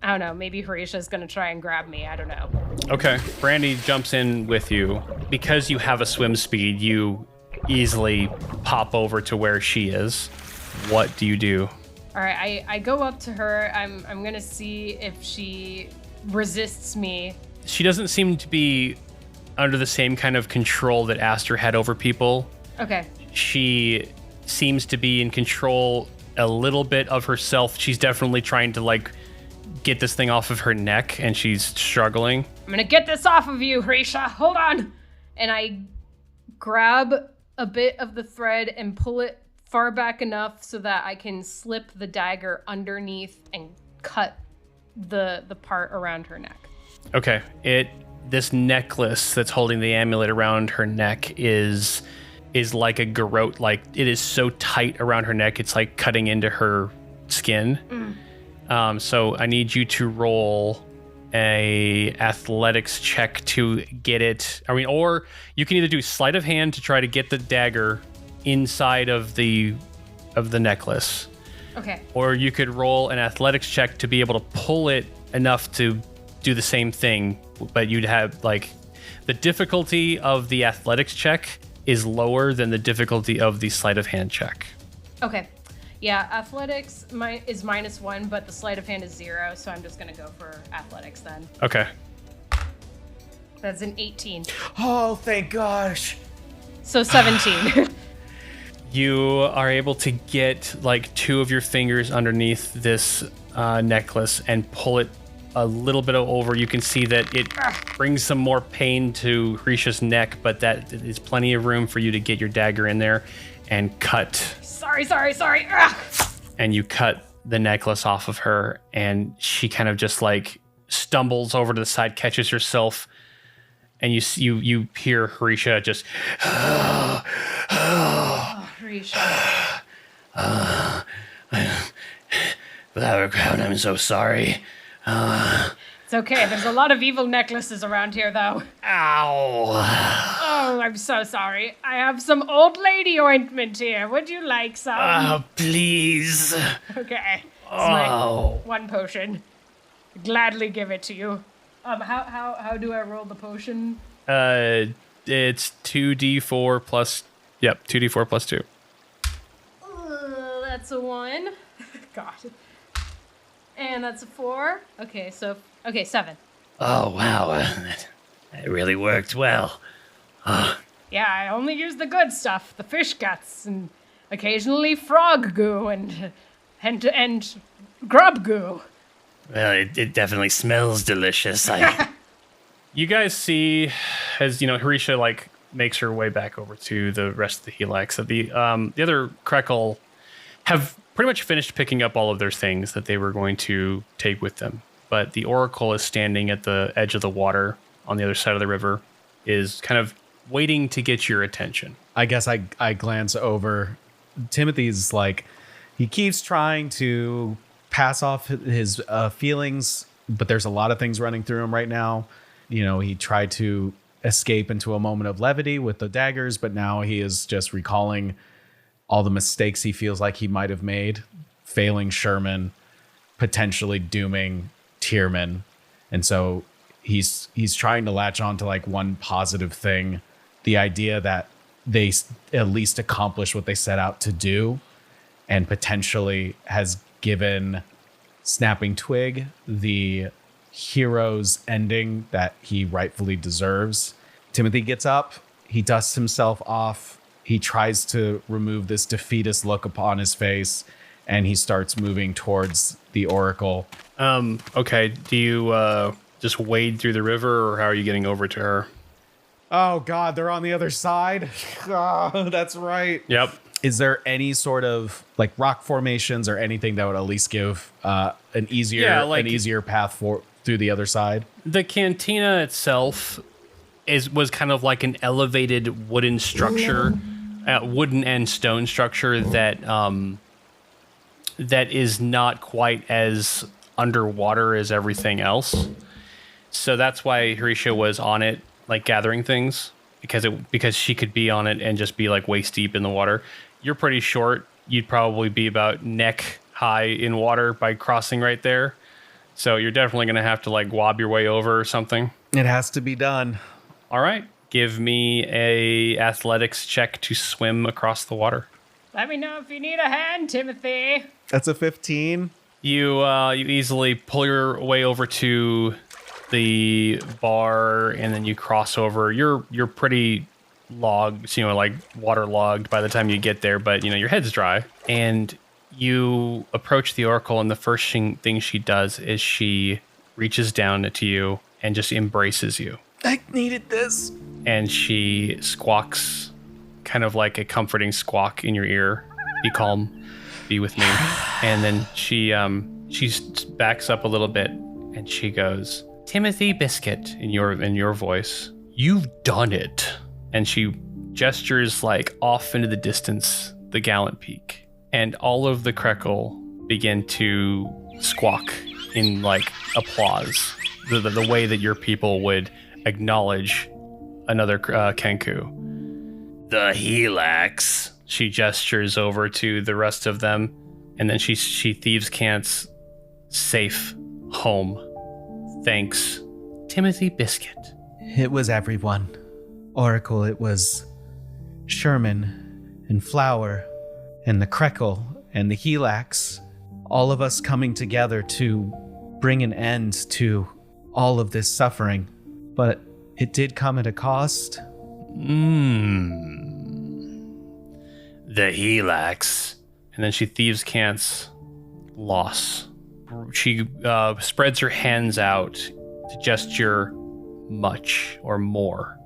I don't know, maybe Horatio's gonna try and grab me, I don't know. Okay, Brandy jumps in with you. Because you have a swim speed, you easily pop over to where she is. What do you do? All right, I go up to her. I'm gonna see if she resists me. She doesn't seem to be under the same kind of control that Aster had over people. Okay. She seems to be in control a little bit of herself. She's definitely trying to like get this thing off of her neck, and she's struggling. I'm gonna get this off of you, Hrisha. Hold on. And I grab a bit of the thread and pull it far back enough so that I can slip the dagger underneath and cut the part around her neck. Okay. This necklace that's holding the amulet around her neck is like a garrote. Like, it is so tight around her neck, it's like cutting into her skin. So I need you to roll a athletics check to get it. I mean, or you can either do sleight of hand to try to get the dagger inside of the necklace. Okay. Or you could roll an athletics check to be able to pull it enough to do the same thing, but you'd have like the difficulty of the athletics check is lower than the difficulty of the sleight of hand check. Okay. Yeah, athletics is -1, but the sleight of hand is 0, so I'm just gonna go for athletics then. Okay. That's an 18. Oh, thank gosh. So 17. You are able to get like 2 of your fingers underneath this necklace and pull it a little bit over. You can see that it brings some more pain to Hrisha's neck, but that is plenty of room for you to get your dagger in there and cut. Sorry. Ugh. And you cut the necklace off of her, and she kind of just like stumbles over to the side, catches herself, and you hear Hrisha just Hrisha. Flowerkraut, I'm so sorry. It's okay. There's a lot of evil necklaces around here, though. Ow. Oh, I'm so sorry. I have some old lady ointment here. Would you like some? Please. Okay. It's my 1 potion. Gladly give it to you. How do I roll the potion? It's 2d4 plus 2. That's a 1. God. And that's a 4. Okay, 7. Oh, wow. That really worked well. Yeah, I only use the good stuff, the fish guts, and occasionally frog goo and grub goo. Well, it definitely smells delicious. You guys see, as Harisha makes her way back over to the rest of the Helix, that the other Krekel have pretty much finished picking up all of their things that they were going to take with them. But the Oracle is standing at the edge of the water on the other side of the river, is kind of waiting to get your attention. I guess I glance over. Timothy's he keeps trying to pass off his feelings, but there's a lot of things running through him right now. He tried to escape into a moment of levity with the daggers, but now he is just recalling all the mistakes he feels like he might have made, failing Sherman, potentially dooming Tierman. And so he's trying to latch on to one positive thing, the idea that they at least accomplished what they set out to do, and potentially has given Snapping Twig the hero's ending that he rightfully deserves. Timothy gets up, he dusts himself off, he tries to remove this defeatist look upon his face, and he starts moving towards the Oracle. Okay, do you just wade through the river, or how are you getting over to her? Oh God, they're on the other side. Oh, that's right. Yep. Is there any sort of rock formations or anything that would at least give an easier path through the other side? The cantina itself was kind of like an elevated wooden structure, wooden and stone structure that is not quite as underwater as everything else. So that's why Harisha was on it, gathering things, because she could be on it and just be waist deep in the water. You're pretty short. You'd probably be about neck high in water by crossing right there. So you're definitely going to have to wob your way over or something. It has to be done. All right. Give me a athletics check to swim across the water. Let me know if you need a hand, Timothy. That's a 15. You easily pull your way over to the bar, and then you cross over. You're pretty logged, waterlogged by the time you get there, but your head's dry. And you approach the Oracle, and the first thing she does is she reaches down to you and just embraces you. I needed this. And she squawks, kind of like a comforting squawk in your ear. Be calm, be with me. And then she backs up a little bit, and she goes, Timothy Biscuit, in your voice. You've done it. And she gestures off into the distance, the Gallant Peak. And all of the Krekel begin to squawk in applause, the way that your people would acknowledge another Kenku. The Helix. She gestures over to the rest of them, and then she thieves Cant's safe home. Thanks, Timothy Biscuit. It was everyone. Oracle, it was Sherman and Flower and the Krekel and the Helix, all of us coming together to bring an end to all of this suffering. But it did come at a cost. The Helix. And then she thieves Cant's loss. She spreads her hands out to gesture much or more.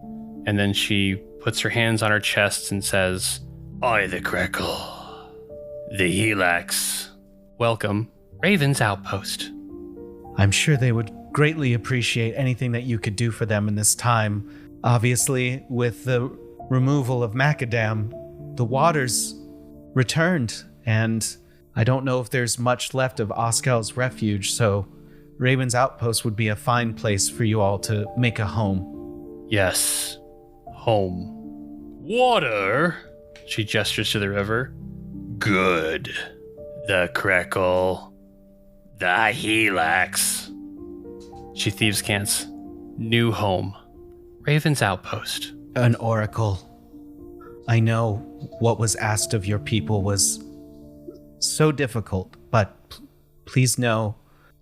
And then she puts her hands on her chest and says, I, the Krekel. The Helix. Welcome, Raven's Outpost. I'm sure they would greatly appreciate anything that you could do for them in this time. Obviously, with the removal of Macadam, the waters returned, and I don't know if there's much left of Oskel's refuge, so Raven's Outpost would be a fine place for you all to make a home. Yes, home. Water? She gestures to the river. Good. The Krekel. The Helix. She thieves Cant's new home. Raven's Outpost. An oracle. I know what was asked of your people was so difficult, but please know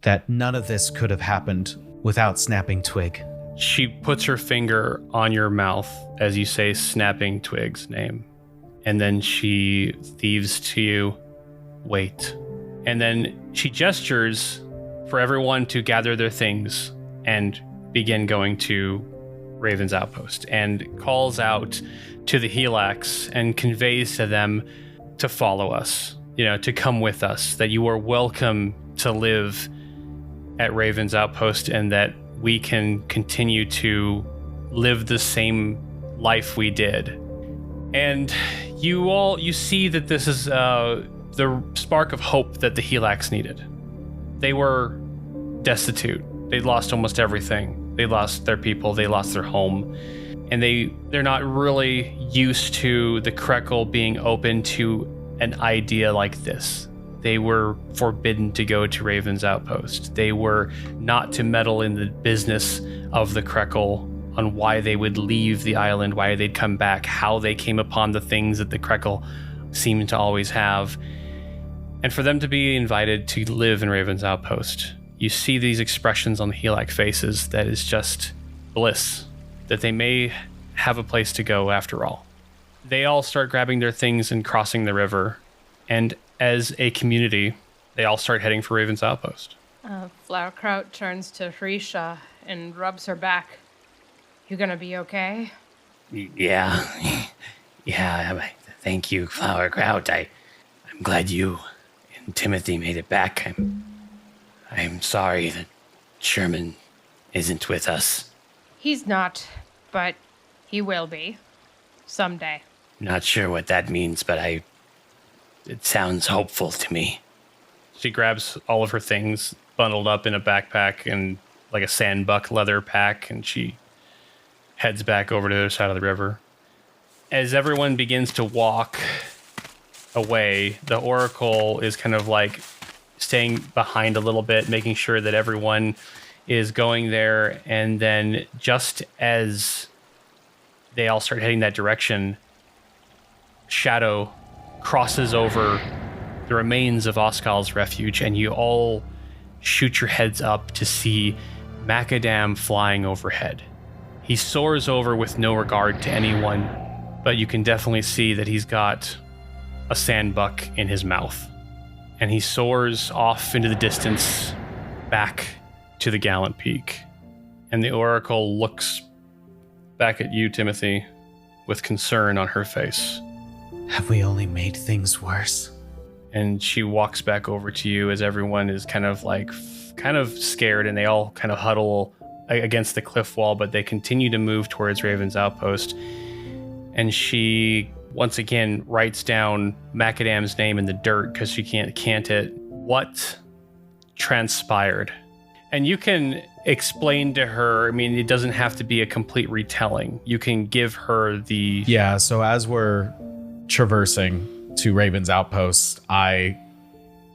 that none of this could have happened without Snapping Twig. She puts her finger on your mouth as you say Snapping Twig's name. And then she thieves to you, wait. And then she gestures for everyone to gather their things and begin going to Raven's Outpost, and calls out to the Helax and conveys to them to follow us, to come with us, that you are welcome to live at Raven's Outpost and that we can continue to live the same life we did. And you see that this is the spark of hope that the Helax needed. They were destitute. They'd lost almost everything. They lost their people. They lost their home. And they're not really used to the Krekel being open to an idea like this. They were forbidden to go to Raven's Outpost. They were not to meddle in the business of the Krekel on why they would leave the island, why they'd come back, how they came upon the things that the Krekel seemed to always have. And for them to be invited to live in Raven's Outpost, you see these expressions on the Helax faces that is just bliss, that they may have a place to go after all. They all start grabbing their things and crossing the river, and as a community, they all start heading for Raven's Outpost. Flowerkraut turns to Hrisha and rubs her back. You gonna be okay? Yeah. Thank you, Flowerkraut. I'm glad you and Timothy made it back. I'm sorry that Sherman isn't with us. He's not, but he will be. Someday. Not sure what that means, but it sounds hopeful to me. She grabs all of her things bundled up in a backpack and like a sandbuck leather pack, and she heads back over to the other side of the river. As everyone begins to walk away, the Oracle is kind of like staying behind a little bit, making sure that everyone is going there. And then just as they all start heading that direction, Shadow crosses over the remains of Oskal's refuge, and you all shoot your heads up to see Macadam flying overhead. He soars over with no regard to anyone, but you can definitely see that he's got a sandbuck in his mouth. And he soars off into the distance, back to the Gallant Peak. And the Oracle looks back at you, Timothy, with concern on her face. Have we only made things worse? And she walks back over to you as everyone is kind of scared, and they all kind of huddle against the cliff wall, but they continue to move towards Raven's Outpost. And she once again writes down Macadam's name in the dirt because she can't cant it. What transpired? And you can explain to her, it doesn't have to be a complete retelling. You can give her the... Yeah, so as we're traversing to Raven's Outpost, I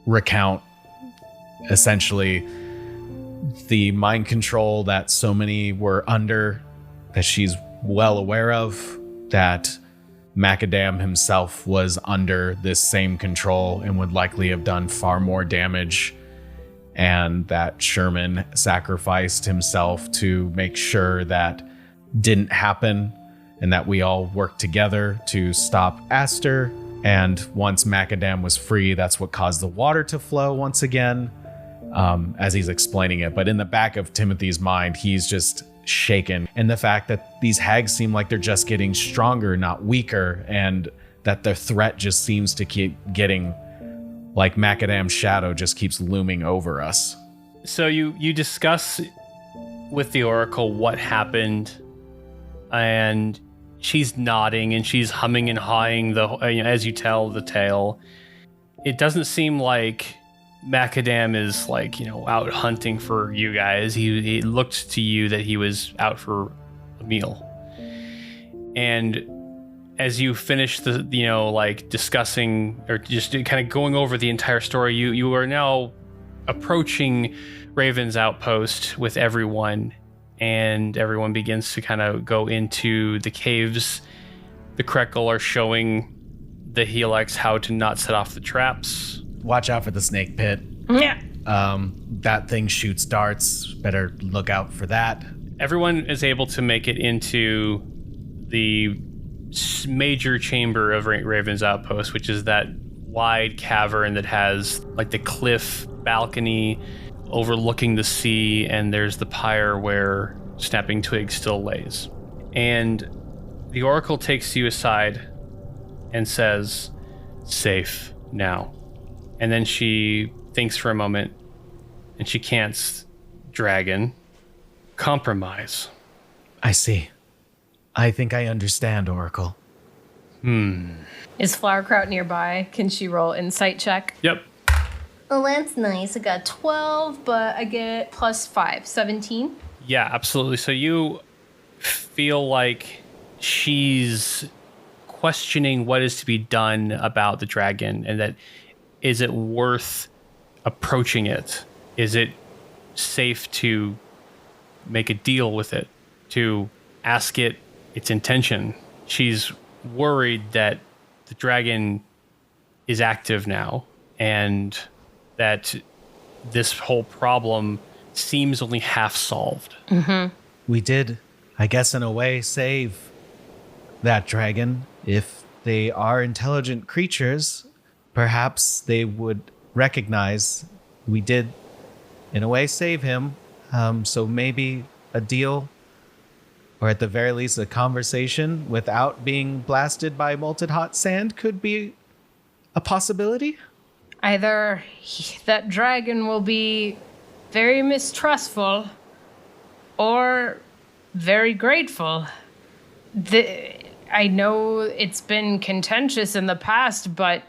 recount essentially the mind control that so many were under, that she's well aware of, that Macadam himself was under this same control and would likely have done far more damage, and that Sherman sacrificed himself to make sure that didn't happen, and that we all worked together to stop Aster. And once Macadam was free, that's what caused the water to flow once again, as he's explaining it. But in the back of Timothy's mind, he's just shaken. And the fact that these hags seem like they're just getting stronger, not weaker, and that the threat just seems to keep getting, like Macadam's shadow just keeps looming over us. So you discuss with the Oracle what happened, and she's nodding and she's humming and hawing as you tell the tale. It doesn't seem like Macadam is out hunting for you guys. He looked to you that he was out for a meal. And as you finish the discussing or just kind of going over the entire story, you are now approaching Raven's Outpost with everyone, and everyone begins to kind of go into the caves. The Krekel are showing the Helax how to not set off the traps. watch out for the snake pit. Yeah. That thing shoots darts. Better look out for that. Everyone is able to make it into the major chamber of Raven's Outpost, which is that wide cavern that has like the cliff balcony overlooking the sea, and there's the pyre where Snapping Twig still lays. And the Oracle takes you aside and says, "Safe now." And then she thinks for a moment, and she cants, "Dragon, compromise." I see. I think I understand, Oracle. Is Flowerkraut nearby? Can she roll insight check? Yep. Oh, that's nice. I got 12, but I get plus 5, 17. Yeah, absolutely. So you feel like she's questioning what is to be done about the dragon, and that is it worth approaching it? Is it safe to make a deal with it, to ask it its intention? She's worried that the dragon is active now, and that this whole problem seems only half solved. We did, I guess, in a way, save that dragon. If they are intelligent creatures, perhaps they would recognize we did, in a way, save him. So maybe a deal, or at the very least, a conversation without being blasted by molten hot sand could be a possibility. Either that dragon will be very mistrustful or very grateful. I know it's been contentious in the past, but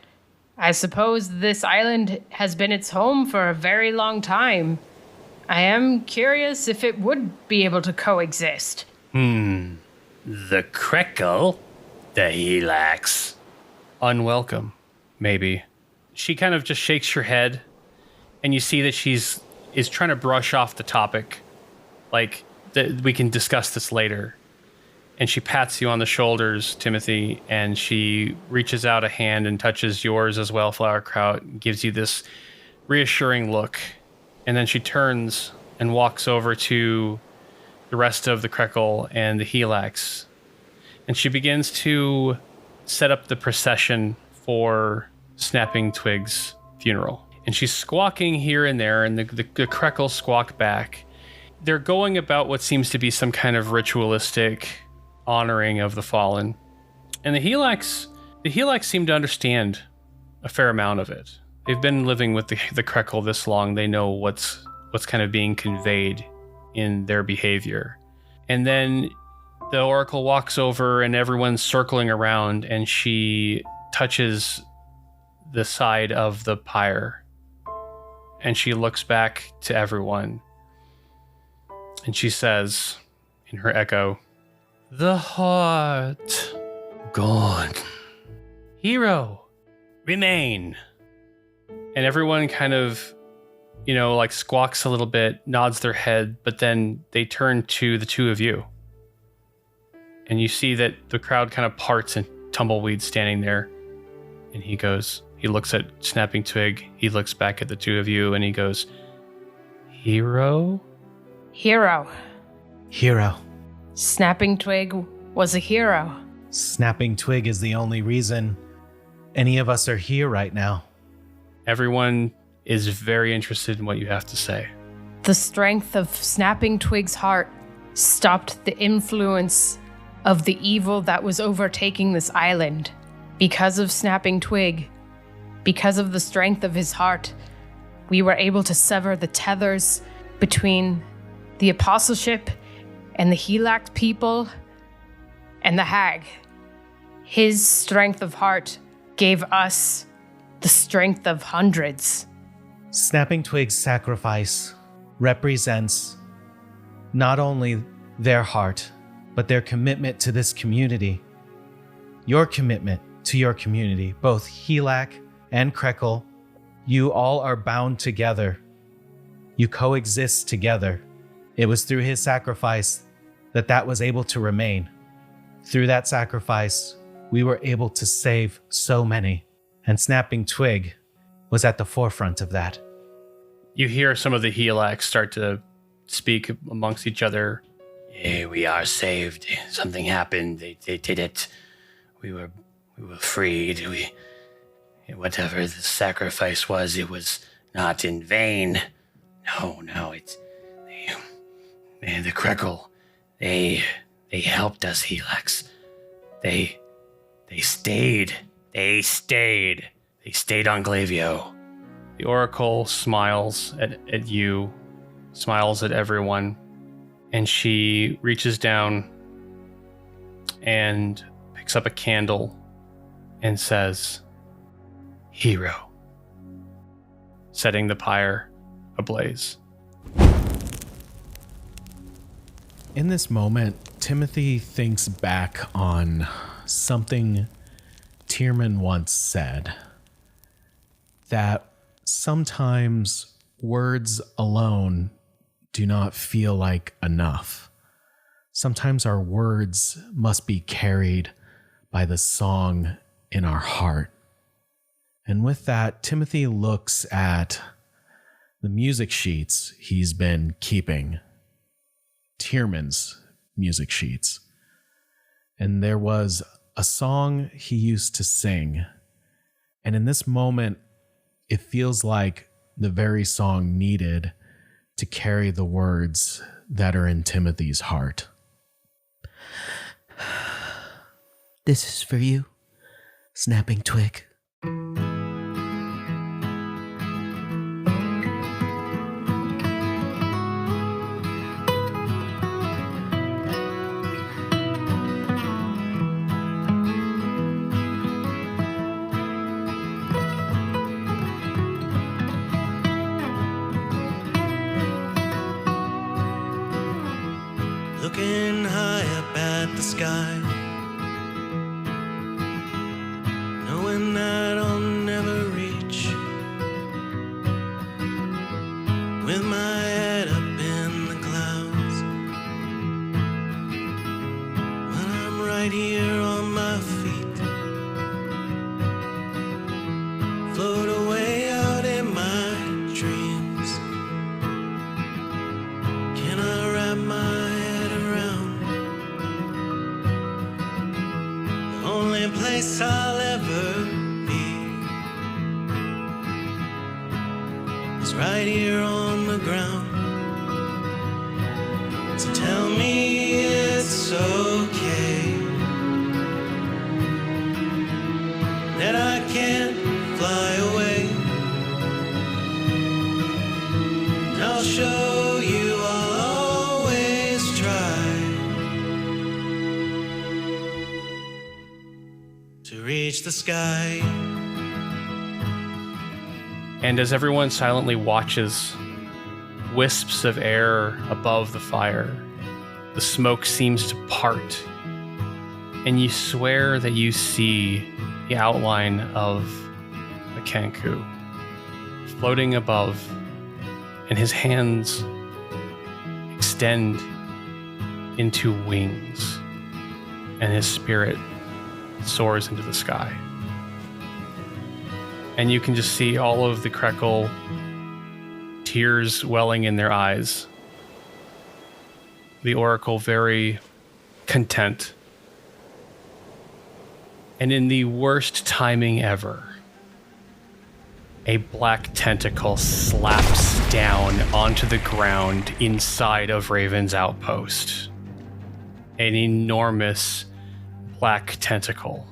I suppose this island has been its home for a very long time. I am curious if it would be able to coexist. The Krekel? The Helax? Unwelcome, maybe. She kind of just shakes her head, and you see that is trying to brush off the topic, like that we can discuss this later. And she pats you on the shoulders, Timothy, and she reaches out a hand and touches yours as well, Flowerkraut, gives you this reassuring look. And then she turns and walks over to the rest of the Krekel and the Helax. And she begins to set up the procession for Snapping Twig's funeral. And she's squawking here and there, and the Krekel squawk back. They're going about what seems to be some kind of ritualistic honoring of the fallen. And the Helax seem to understand a fair amount of it. They've been living with the Krekel this long. They know what's kind of being conveyed in their behavior. And then the Oracle walks over, and everyone's circling around, and she touches the side of the pyre, and she looks back to everyone, and she says in her echo, "The heart gone. Hero, remain." And everyone kind of, like squawks a little bit, nods their head, but then they turn to the two of you. And you see that the crowd kind of parts, and Tumbleweed's standing there. And he looks at Snapping Twig, he looks back at the two of you, and he goes, "Hero?" Hero. Hero. Snapping Twig was a hero. Snapping Twig is the only reason any of us are here right now. Everyone is very interested in what you have to say. The strength of Snapping Twig's heart stopped the influence of the evil that was overtaking this island. Because of Snapping Twig, because of the strength of his heart, we were able to sever the tethers between the apostleship and the Helax people and the hag. His strength of heart gave us the strength of hundreds. Snapping Twig's sacrifice represents not only their heart, but their commitment to this community. Your commitment to your community, both Helax and Krekel, you all are bound together. You coexist together. It was through his sacrifice that was able to remain. Through that sacrifice, we were able to save so many. And Snapping Twig was at the forefront of that. You hear some of the Helix start to speak amongst each other. Hey, we are saved. Something happened. They did it. We were freed. Whatever the sacrifice was, it was not in vain. No, it's the Krekel. They helped us, Helix. They stayed. They stayed on Glavio. The Oracle smiles at you, smiles at everyone, and she reaches down and picks up a candle and says, "Hero," setting the pyre ablaze. In this moment, Timothy thinks back on something Tierman once said, that sometimes words alone do not feel like enough. Sometimes our words must be carried by the song in our heart. And with that, Timothy looks at the music sheets he's been keeping, Tierman's music sheets. And there was a song he used to sing. And in this moment, it feels like the very song needed to carry the words that are in Timothy's heart. This is for you, snapping twig. Looking high up at the sky, knowing that I'll never reach, with my head up in the clouds, when I'm right here on my feet, float away out in my dreams. Can I wrap my only place I'll ever be is right here on the ground. So tell me it's okay that I can't fly away. And I'll show you I'll always try to reach the sky. And as everyone silently watches, wisps of air above the fire, the smoke seems to part, and you swear that you see the outline of a Kanku floating above, and his hands extend into wings, and his spirit soars into the sky. And you can just see all of the Krekel, tears welling in their eyes. The Oracle very content. And in the worst timing ever, a black tentacle slaps down onto the ground inside of Raven's outpost. An enormous black tentacle.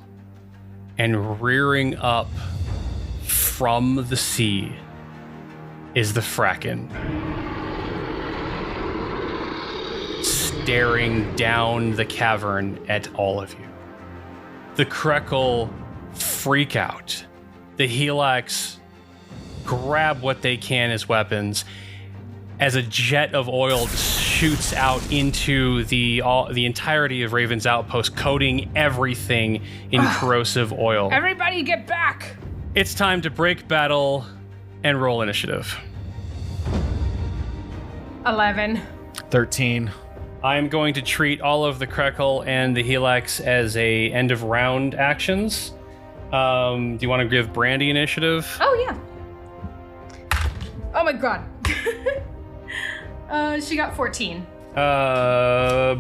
And rearing up from the sea is the Fracken, staring down the cavern at all of you. The Krekel freak out. The Helix grab what they can as weapons as a jet of oil shoots out into the entirety of Raven's outpost, coating everything in corrosive oil. Everybody get back! It's time to break battle and roll initiative. 11. 13. I'm going to treat all of the Krekel and the Helix as a end of round actions. Do you want to give Brandy initiative? Oh, yeah. Oh my god. She got 14.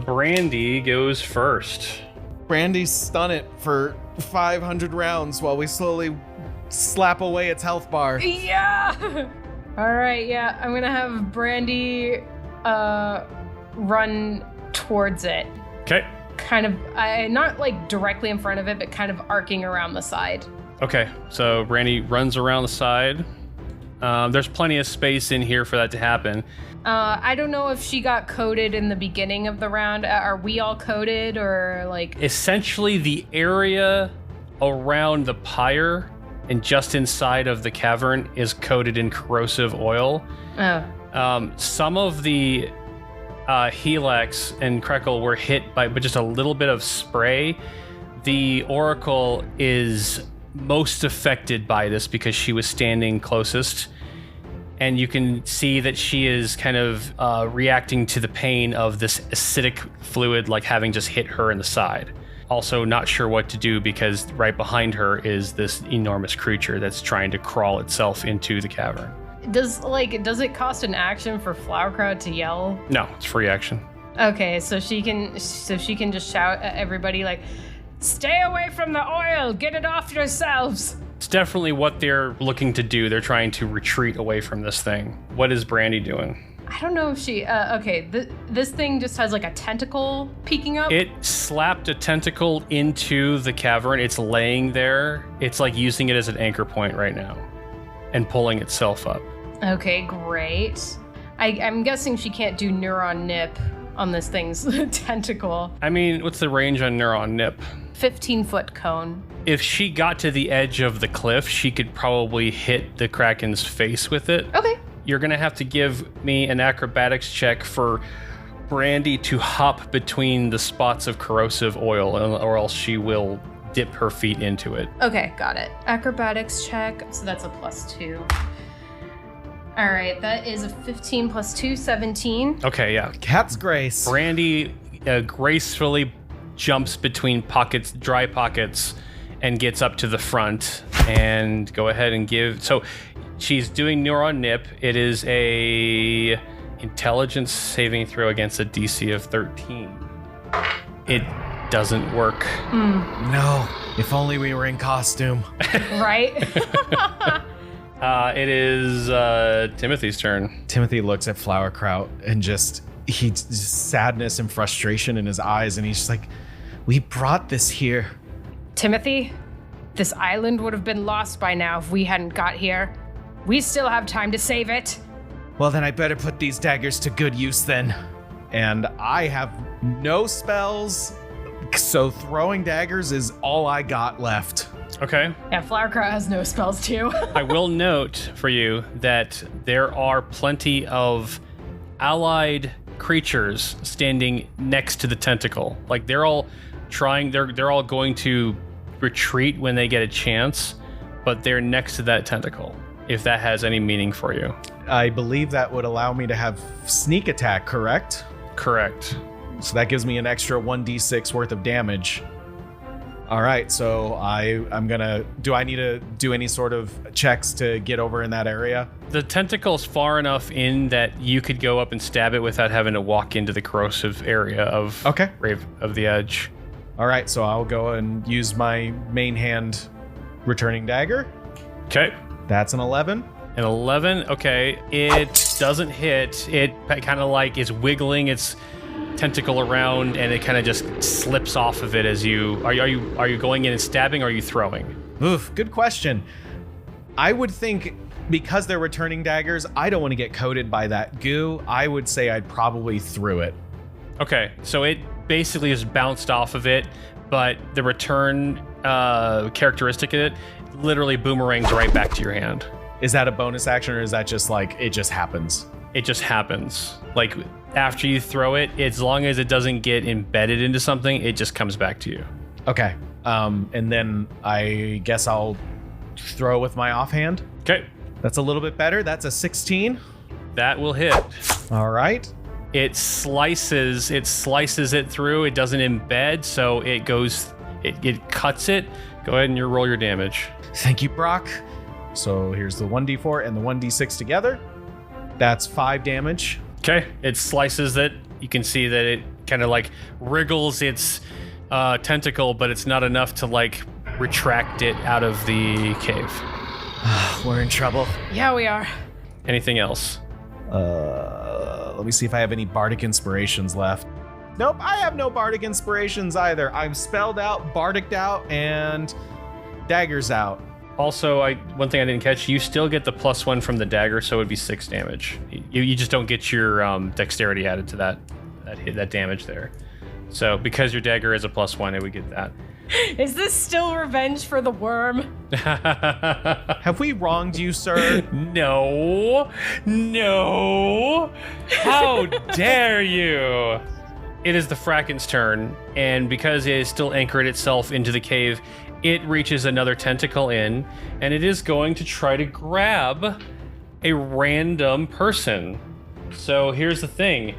Brandy goes first. Brandy stun it for 500 rounds while we slowly slap away its health bar. Yeah. All right. Yeah, I'm gonna have Brandy run towards it. Okay. Kind of, not like directly in front of it, but kind of arcing around the side. Okay, so Brandy runs around the side. There's plenty of space in here for that to happen. I don't know if she got coded in the beginning of the round. Are we all coded or like? Essentially, the area around the pyre and just inside of the cavern is coated in corrosive oil. Oh. Some of the Helix and Krekel were hit by just a little bit of spray. The Oracle is most affected by this because she was standing closest. And you can see that she is kind of reacting to the pain of this acidic fluid, like having just hit her in the side. Also not sure what to do because right behind her is this enormous creature that's trying to crawl itself into the cavern. Does it cost an action for Flowerkraut to yell? No, it's free action. Okay, so she can just shout at everybody like, "Stay away from the oil! Get it off yourselves!" It's definitely what they're looking to do. They're trying to retreat away from this thing. What is Brandy doing? I don't know if she... this thing just has like a tentacle peeking up. It slapped a tentacle into the cavern. It's laying there. It's like using it as an anchor point right now and pulling itself up. Okay, great. I'm guessing she can't do neuron nip on this thing's tentacle. I mean, what's the range on neuron nip? 15-foot cone. If she got to the edge of the cliff, she could probably hit the Kraken's face with it. Okay. You're going to have to give me an acrobatics check for Brandy to hop between the spots of corrosive oil, or else she will dip her feet into it. Okay, got it. Acrobatics check. So that's a +2. All right, that is a 15 + 2, 17. Okay, yeah. Cat's grace. Brandy gracefully jumps between pockets, dry pockets, and gets up to the front. And go ahead and give... So she's doing neuron nip. It is a intelligence saving throw against a DC of 13. It doesn't work. No, if only we were in costume. Right? It is Timothy's turn. Timothy looks at Flowerkraut and just sadness and frustration in his eyes, and he's just like, "We brought this here." Timothy, this island would have been lost by now if we hadn't got here. We still have time to save it. Well, then I better put these daggers to good use then. And I have no spells, so throwing daggers is all I got left. Okay. Yeah, Flowerkraut has no spells too. I will note for you that there are plenty of allied creatures standing next to the tentacle. Like they're all going to retreat when they get a chance, but they're next to that tentacle, if that has any meaning for you. I believe that would allow me to have sneak attack, correct? Correct. So that gives me an extra 1d6 worth of damage. All right, so I'm gonna... Do I need to do any sort of checks to get over in that area? The tentacle's far enough in that you could go up and stab it without having to walk into the corrosive area of the edge. All right, so I'll go and use my main hand returning dagger. Okay. That's an 11. An 11. Okay, it doesn't hit. It kind of like is wiggling its tentacle around, and it kind of just slips off of it as you are you going in and stabbing, or are you throwing? Oof, good question. I would think because they're returning daggers, I don't want to get coated by that goo. I would say I'd probably threw it. Okay, so it basically just bounced off of it, but the return characteristic of it literally boomerangs right back to your hand. Is that a bonus action, or is that just like it just happens? It just happens. Like after you throw it, as long as it doesn't get embedded into something, it just comes back to you. Okay. And then I guess I'll throw with my offhand. Okay. That's a little bit better. That's a 16. That will hit. All right. It slices it through. It doesn't embed, so it cuts it. Go ahead and you roll your damage. Thank you, Brock. So here's the 1d4 and the 1d6 together. That's 5 damage. Okay, it slices it. You can see that it kind of like wriggles its tentacle, but it's not enough to like retract it out of the cave. We're in trouble. Yeah, we are. Anything else? Let me see if I have any bardic inspirations left. Nope, I have no bardic inspirations either. I'm spelled out, bardicked out, and daggers out. Also, one thing I didn't catch, you still get the +1 from the dagger, so it would be 6 damage. You just don't get your dexterity added to that damage there. So because your dagger is a +1, it would get that. Is this still revenge for the worm? Have we wronged you, sir? No. How dare you? It is the Fracken's turn, and because it is still anchored itself into the cave, it reaches another tentacle in, and it is going to try to grab a random person. So here's the thing.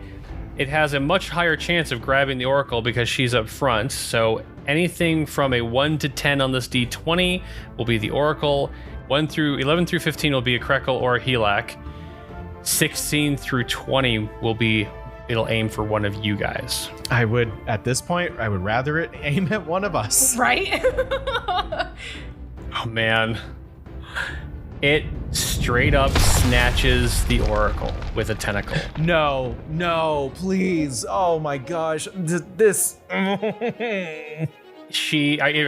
It has a much higher chance of grabbing the Oracle because she's up front, so anything from a 1 to 10 on this D20 will be the Oracle. 11 through 15 will be a Krekel or a Helak. 16 through 20 will be, it'll aim for one of you guys. At this point, I would rather it aim at one of us. Right? Oh man. It straight up snatches the Oracle with a tentacle. No, please. Oh my gosh. This. I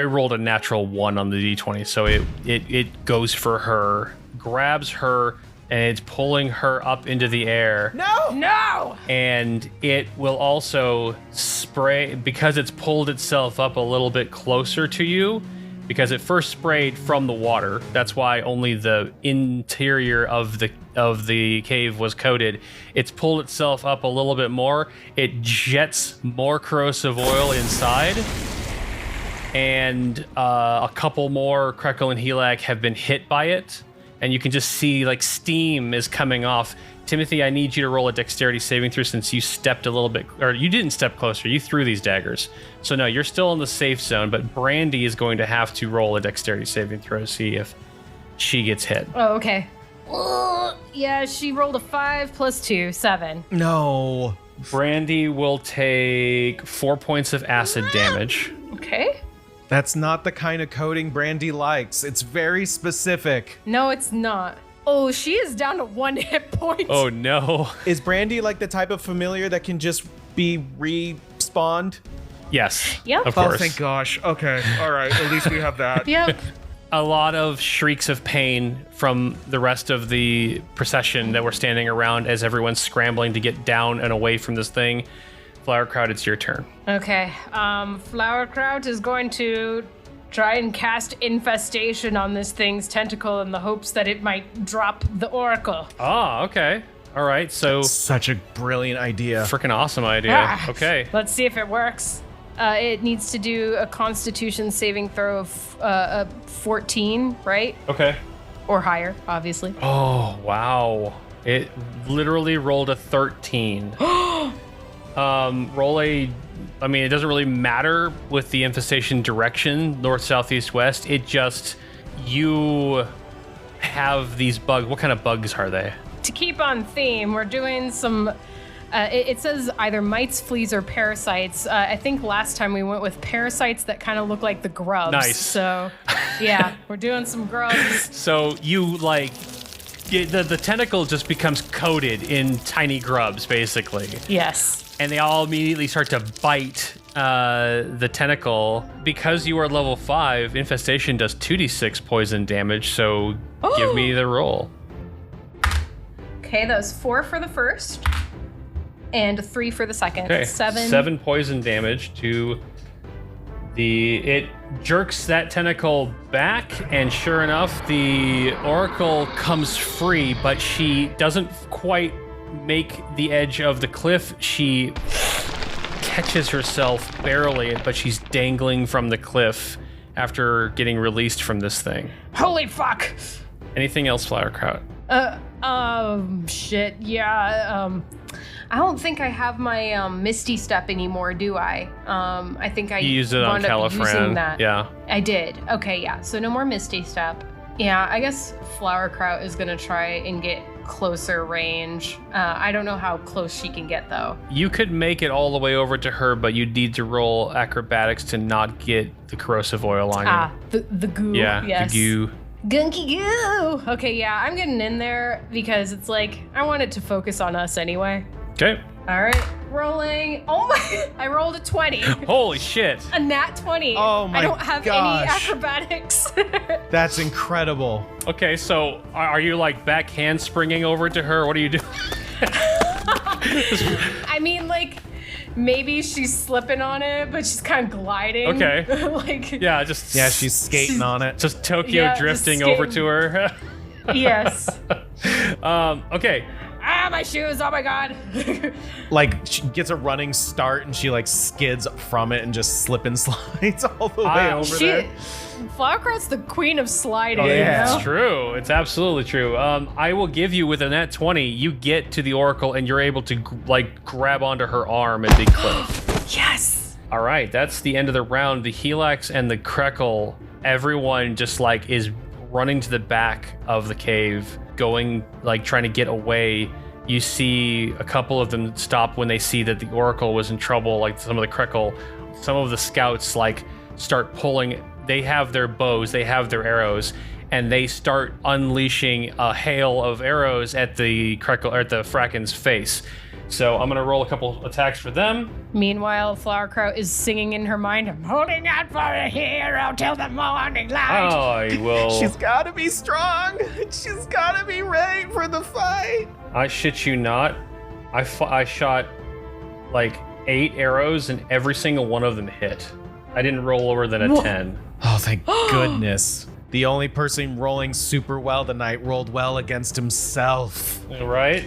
rolled a natural 1 on the D20, so it goes for her, grabs her, and it's pulling her up into the air. No! And it will also spray, because it's pulled itself up a little bit closer to you, because it first sprayed from the water. That's why only the interior of the cave was coated. It's pulled itself up a little bit more. It jets more corrosive oil inside, and a couple more Krekel and Helak have been hit by it. And you can just see like steam is coming off. Timothy, I need you to roll a dexterity saving throw since you stepped a little bit, or you didn't step closer, you threw these daggers. So no, you're still in the safe zone, but Brandy is going to have to roll a dexterity saving throw to see if she gets hit. Oh, okay. Yeah, she rolled a 5 plus 2, 7. No. Brandy will take 4 points of acid damage. Okay. That's not the kind of coding Brandy likes. It's very specific. No, it's not. Oh, she is down to 1 hit point. Oh no. Is Brandy like the type of familiar that can just be respawned? Yes. Yep. Of course. Oh, thank gosh. Okay. All right. At least we have that. Yep. A lot of shrieks of pain from the rest of the procession that were standing around as everyone's scrambling to get down and away from this thing. Flowerkraut, it's your turn. Okay. Flowerkraut is going to try and cast infestation on this thing's tentacle in the hopes that it might drop the Oracle. Ah, okay. All right, so... Such a brilliant idea. Freaking awesome idea. Okay. Let's see if it works. It needs to do a Constitution saving throw of 14, right? Okay. Or higher, obviously. Oh, wow. It literally rolled a 13. It doesn't really matter with the infestation direction, north, south, east, west. It just, you have these bugs. What kind of bugs are they? To keep on theme, we're doing some, it says either mites, fleas, or parasites. I think last time we went with parasites that kind of look like the grubs. Nice. So, yeah, we're doing some grubs. So you, the tentacle just becomes coated in tiny grubs, basically. Yes. And they all immediately start to bite the tentacle. Because you are level 5, infestation does 2d6 poison damage, so give me the roll. Okay, that was 4 for the first, and 3 for the second. Okay, 7. 7 poison damage to it jerks that tentacle back, and sure enough, the Oracle comes free, but she doesn't quite make the edge of the cliff. She catches herself barely, but she's dangling from the cliff after getting released from this thing. Holy fuck! Anything else, Flowerkraut? Shit, yeah, I don't think I have my Misty Step anymore, do I? I think I used it on wound up using Califran. that. Yeah. I did. Okay, yeah. So no more Misty Step. Yeah, I guess Flowerkraut is gonna try and get closer range. I don't know how close she can get though. You could make it all the way over to her, but you'd need to roll acrobatics to not get the corrosive oil on you. The goo. Yeah, yes. the goo. Gunky goo. Okay, yeah, I'm getting in there because it's like I want it to focus on us anyway. Okay. All right, rolling. Oh my! I rolled a 20. Holy shit. A nat 20. Oh my I don't have gosh. any acrobatics. That's incredible. Okay, so are you like back handspringing over to her? What are you doing? I mean, like, maybe she's slipping on it, but she's kind of gliding. Okay. Like. Yeah, just Yeah, she's skating on it. just Tokyo Yeah, just drifting over to her. Yes. Okay. Ah, my shoes! Oh my god. Like she gets a running start and she like skids from it and just slip and slides all the way over there. Flowerkraut's the queen of sliding. Yeah. You know? It's true. It's absolutely true. I will give you with a nat 20, you get to the Oracle and you're able to grab onto her arm at the cliff. Yes. All right, that's the end of the round. The Helix and the Krekel, everyone just like is running to the back of the cave, going like trying to get away. You see a couple of them stop when they see that the Oracle was in trouble. Like some of the Krekel, some of the scouts like start pulling. They have their bows, they have their arrows, and they start unleashing a hail of arrows at the Krekel or at the Fracken's face. So I'm gonna roll a couple attacks for them. Meanwhile, Flowerkraut is singing in her mind, "I'm holding out for a hero till the morning light." Oh, I will. She's gotta be strong. She's gotta be ready for the fight. I shit you not. I shot like 8 arrows and every single one of them hit. I didn't roll lower than a 10. Oh, thank goodness. The only person rolling super well tonight rolled well against himself. Right?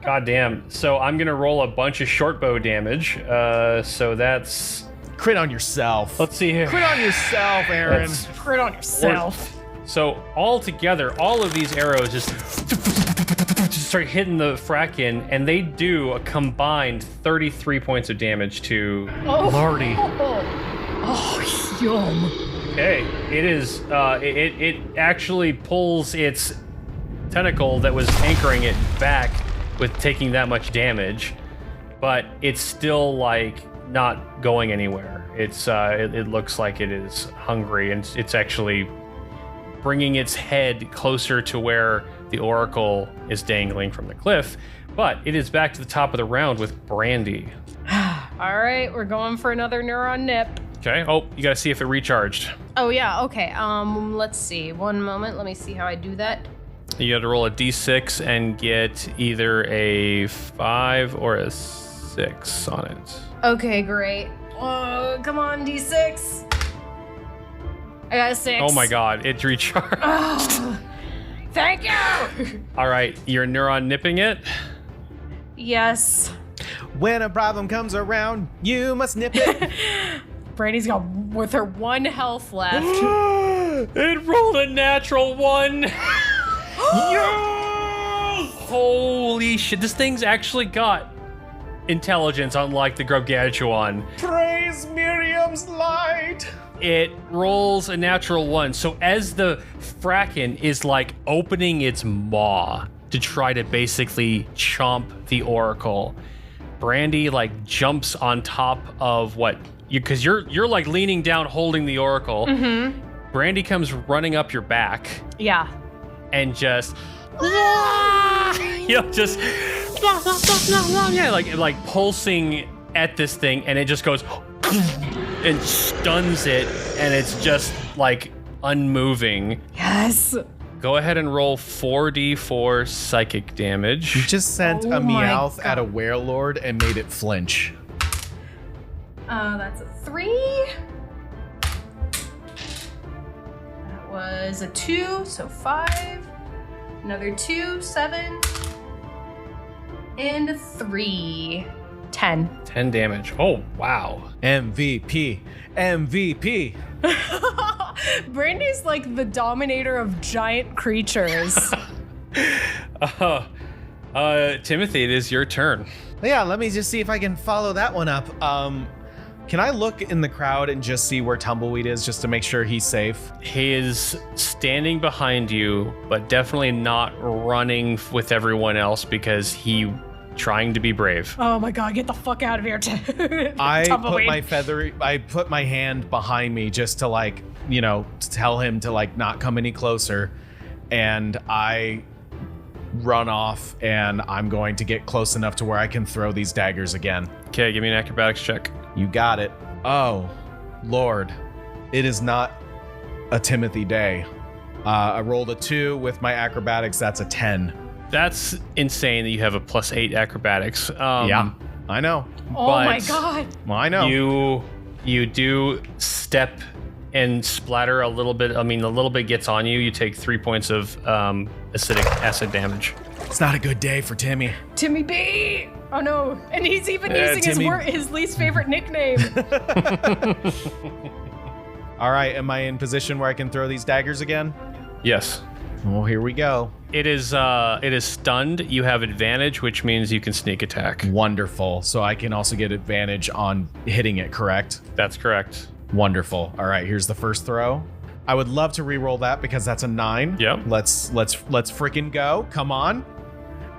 God damn. So I'm gonna roll a bunch of short bow damage. So that's. Crit on yourself. Let's see here. Crit on yourself, Aaron. Crit on yourself. So all together, all of these arrows just start hitting the Fracken, and they do a combined 33 points of damage to Lordy. Oh, yum. Okay, it is. It actually pulls its tentacle that was anchoring it back with taking that much damage, but it's still like not going anywhere. It's it looks like it is hungry, and it's actually bringing its head closer to where the Oracle is dangling from the cliff. But it is back to the top of the round with Brandy. All right, we're going for another neuron nip. Okay. Oh, you gotta see if it recharged. Oh yeah. Okay. Let's see. One moment. Let me see how I do that. You got to roll a d6 and get either a 5 or a 6 on it. Okay, great. Oh, come on, D6. I got a 6. Oh my god, it recharged. Oh, thank you. All right, you're neuron nipping it. Yes. When a problem comes around, you must nip it. Brandy's got with her 1 health left. It rolled a natural 1. Yes! Holy shit, this thing's actually got intelligence, unlike the Gargantuan. Praise Miriam's light. It rolls a natural 1. So as the Fracken is like opening its maw to try to basically chomp the Oracle, Brandy like jumps on top of what you, because you're like leaning down holding the Oracle. Mm-hmm. Brandy comes running up your back. Yeah. And just just yeah, like pulsing at this thing, and it just goes and stuns it, and it's just like unmoving. Yes. Go ahead and roll 4d4 psychic damage. You just sent Oh a my Meowth God. at a werelord and made it flinch. That's a 3. That was a 2, so 5. Another 2, 7. And a 3. 10. 10 damage. Oh, wow. MVP. MVP. Brandy's like the dominator of giant creatures. Timothy, it is your turn. Yeah, let me just see if I can follow that one up. Can I look in the crowd and just see where Tumbleweed is just to make sure he's safe? He is standing behind you, but definitely not running with everyone else because he trying to be brave. Oh my god, get the fuck out of here, I Tumbleweed. put my hand behind me just to like, you know, to tell him to like not come any closer. And I run off and I'm going to get close enough to where I can throw these daggers again. Okay, give me an acrobatics check. You got it. Oh, Lord. It is not a Timothy day. I rolled a 2 with my acrobatics. That's a 10. That's insane that you have a +8 acrobatics. Yeah, I know. Oh my god. Well, I know. You do step and splatter a little bit. I mean, a little bit gets on you. You take 3 points of acidic acid damage. It's not a good day for Timmy. Timmy B! Oh no, and he's even using his least favorite nickname. All right, am I in position where I can throw these daggers again? Yes. Well, here we go. It is stunned. You have advantage, which means you can sneak attack. Wonderful. So I can also get advantage on hitting it, correct? That's correct. Wonderful. All right, here's the first throw. I would love to re-roll that because that's a 9. Yep. Let's freaking go. Come on.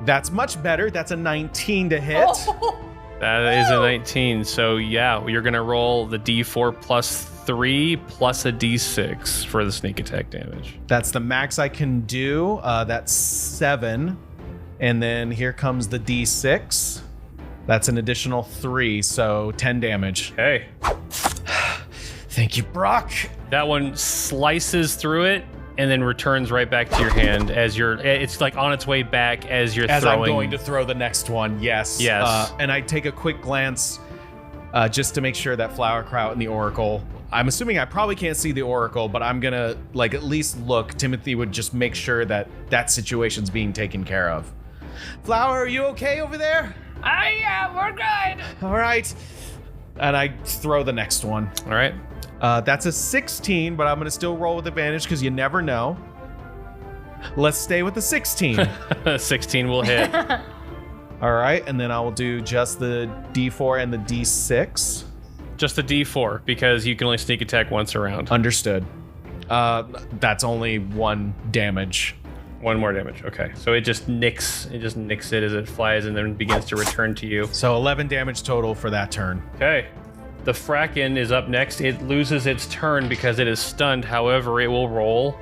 That's much better. That's a 19 to hit. Oh. That is a 19. So yeah, you're gonna roll the D4 +3 plus a D6 for the sneak attack damage. That's the max I can do. That's 7. And then here comes the D6. That's an additional 3, so 10 damage. Hey. Thank you, Brock. That one slices through it and then returns right back to your hand as it's like on its way back as you're as throwing. I'm going to throw the next one, yes. Yes. And I take a quick glance just to make sure that Flowerkraut and the Oracle, I'm assuming I probably can't see the Oracle, but I'm gonna like at least look. Timothy would just make sure that that situation's being taken care of. Flower, are you okay over there? Yeah, we're good. All right. And I throw the next one. All right. That's a 16, but I'm going to still roll with advantage because you never know. Let's stay with the 16. 16 will hit. All right, and then I will do just the D4 and the D6. Just the D4 because you can only sneak attack once around. Understood. That's only 1 damage. 1 more damage. Okay, so it just nicks it as it flies and then begins to return to you. So 11 damage total for that turn. Okay. The Fracken is up next. It loses its turn because it is stunned. However, it will roll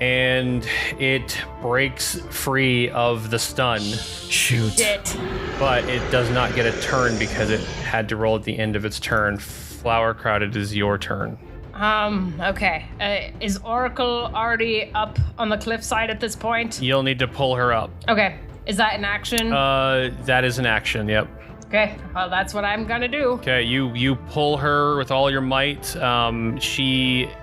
and it breaks free of the stun. Shoot. Shit. But it does not get a turn because it had to roll at the end of its turn. Flowerkraut, it is your turn. Okay. Is Oracle already up on the cliffside at this point? You'll need to pull her up. Okay. Is that an action? That is an action, yep. Okay, well, that's what I'm gonna do. Okay, you pull her with all your might.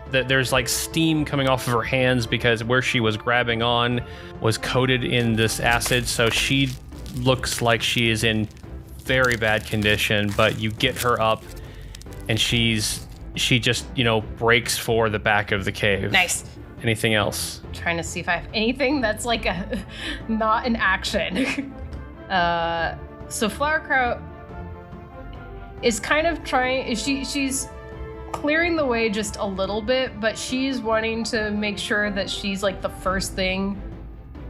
There's like steam coming off of her hands because where she was grabbing on was coated in this acid, so she looks like she is in very bad condition, but you get her up and she just, breaks for the back of the cave. Nice. Anything else? I'm trying to see if I have anything that's like not an action. So Flowerkraut is kind of trying. She's clearing the way just a little bit, but she's wanting to make sure that she's like the first thing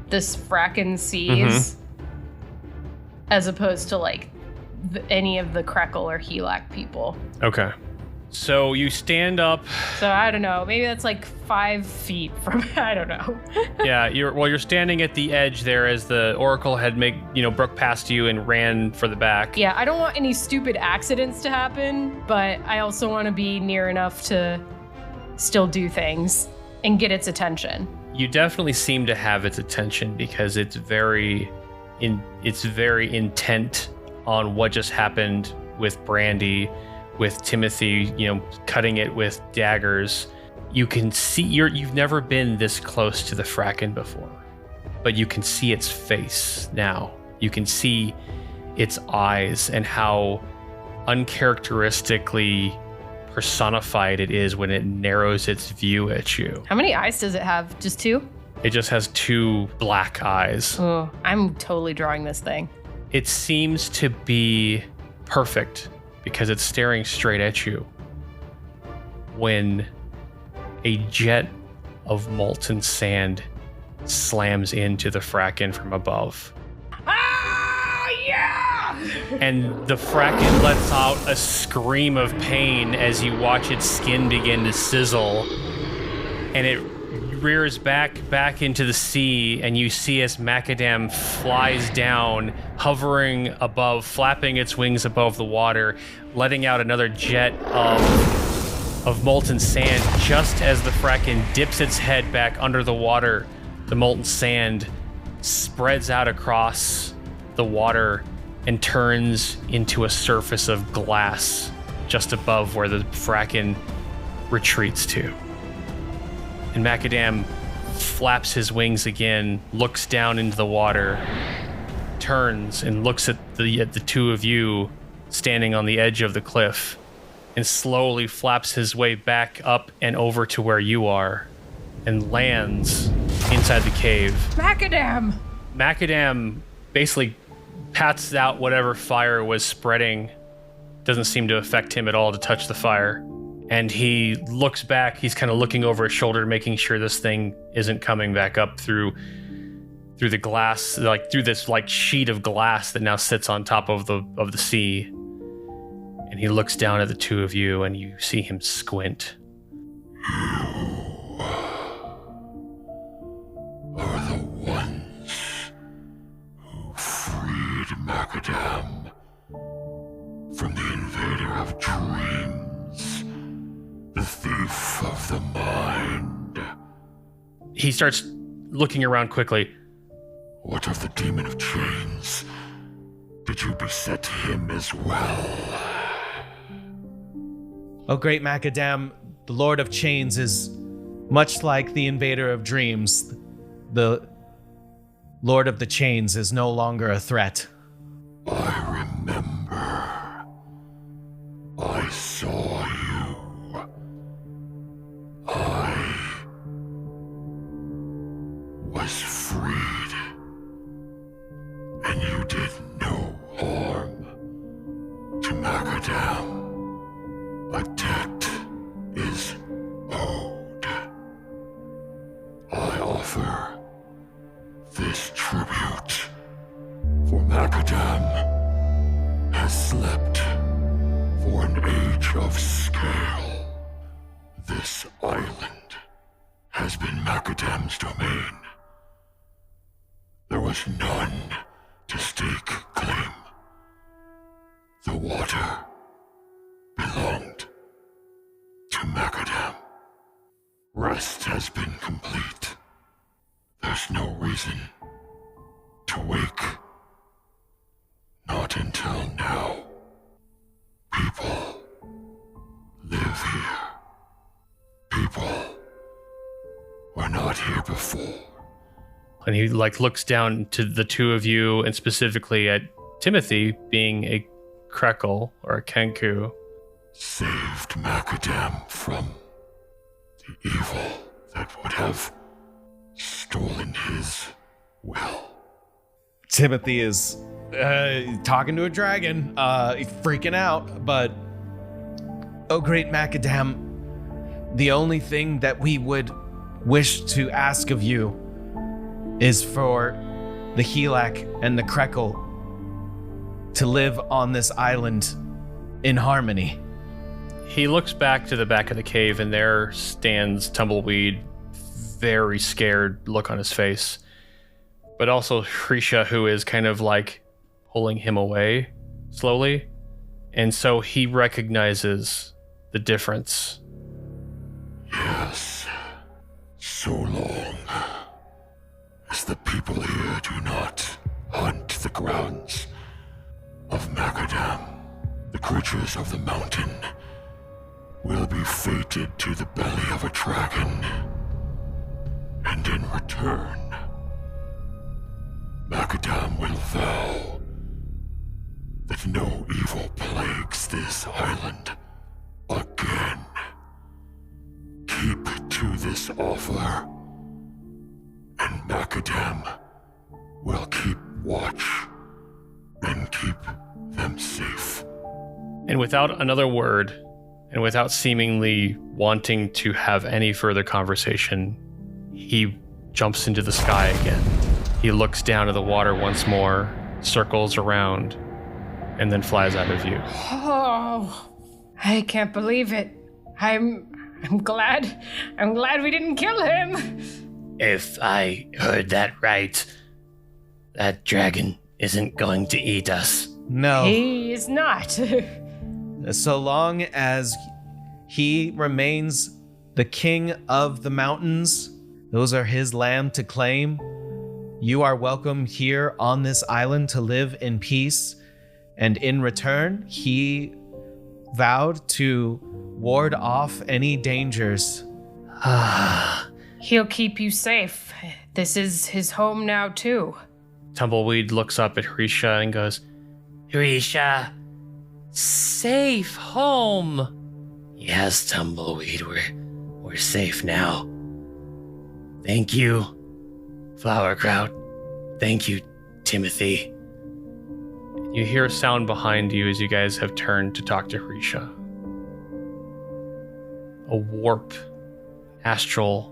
this Fracken sees, as opposed to like any of the Krekel or Helak people. Okay. So you stand up. So I don't know. Maybe that's like 5 feet from. I don't know. Yeah, you're standing at the edge there as the Oracle had broke past you and ran for the back. Yeah, I don't want any stupid accidents to happen, but I also want to be near enough to still do things and get its attention. You definitely seem to have its attention because it's very intent on what just happened with Brandy. With Timothy, cutting it with daggers. You can see you've never been this close to the Fracken before, but you can see its face now. You can see its eyes and how uncharacteristically personified it is when it narrows its view at you. How many eyes does it have? Just 2? It just has 2 black eyes. Oh, I'm totally drawing this thing. It seems to be perfect because it's staring straight at you when a jet of molten sand slams into the Fracken from above. Ah, yeah! And the Fracken lets out a scream of pain as you watch its skin begin to sizzle. And it rears back into the sea, and you see as Macadam flies down, hovering above, flapping its wings above the water, letting out another jet of molten sand. Just as the Fracken dips its head back under the water, the molten sand spreads out across the water and turns into a surface of glass just above where the Fracken retreats to. And Macadam flaps his wings again, looks down into the water, turns and looks at the two of you standing on the edge of the cliff, and slowly flaps his way back up and over to where you are and lands inside the cave. Macadam! Macadam basically pats out whatever fire was spreading. Doesn't seem to affect him at all to touch the fire. And he looks back, he's kind of looking over his shoulder, making sure this thing isn't coming back up through the glass, like through this like sheet of glass that now sits on top of the sea. And he looks down at the two of you, and you see him squint. You are the ones who freed Macadam from the invader of dreams, the thief of the mind. He starts looking around quickly. What of the demon of chains? Did you beset him as well? Oh, great Macadam, the Lord of Chains is much like the Invader of Dreams. The Lord of the Chains is no longer a threat. I remember. I saw you. I was freed. And you did no harm to Macadam. A debt is owed. I offer this tribute, for Macadam has slept for an age of scale. This island has been Macadam's domain. There was none to stake claim. The water belonged to Macadam. Rest has been complete. There's no reason to wake. Not until now. People live here. People were not here before. And he looks down to the two of you, and specifically at Timothy being a Krekel or a Kenku. Saved Macadam from the evil that would have stolen his will. Timothy is talking to a dragon, freaking out, but oh great Macadam, the only thing that we would wish to ask of you is for the Helak and the Krekel to live on this island in harmony. He looks back to the back of the cave, and there stands Tumbleweed, very scared look on his face. But also Hrisha, who is kind of like pulling him away slowly. And so he recognizes the difference. Yes, so long as the people here do not hunt the grounds of Macadam, the creatures of the mountain will be fated to the belly of a dragon. And in return, Macadam will vow that no evil plagues this island again. Keep to this offer, and Macadam will keep watch and keep them safe. And without another word, and without seemingly wanting to have any further conversation, he jumps into the sky again. He looks down at the water once more, circles around, and then flies out of view. Oh, I can't believe it. I'm glad we didn't kill him. If I heard that right, that dragon isn't going to eat us. No. He is not. So long as he remains the king of the mountains, those are his land to claim. You are welcome here on this island to live in peace. And in return, he vowed to ward off any dangers. He'll keep you safe. This is his home now, too. Tumbleweed looks up at Hrisha and goes, Hrisha, safe home. yes, Tumbleweed, we're safe now. Thank you, Flowerkraut. Thank you, Timothy. You hear a sound behind you as you guys have turned to talk to Hrisha. A warp, astral,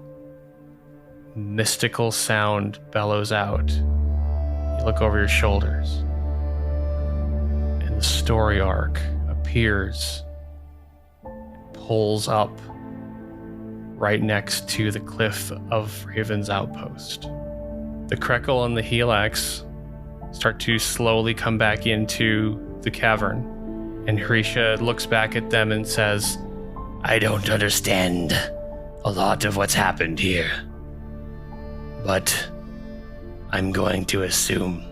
mystical sound bellows out. You look over your shoulders, and the story arc appears, pulls up right next to the cliff of Raven's outpost. The Krekel and the Helix start to slowly come back into the cavern, and Hrisha looks back at them and says, I don't understand a lot of what's happened here, but I'm going to assume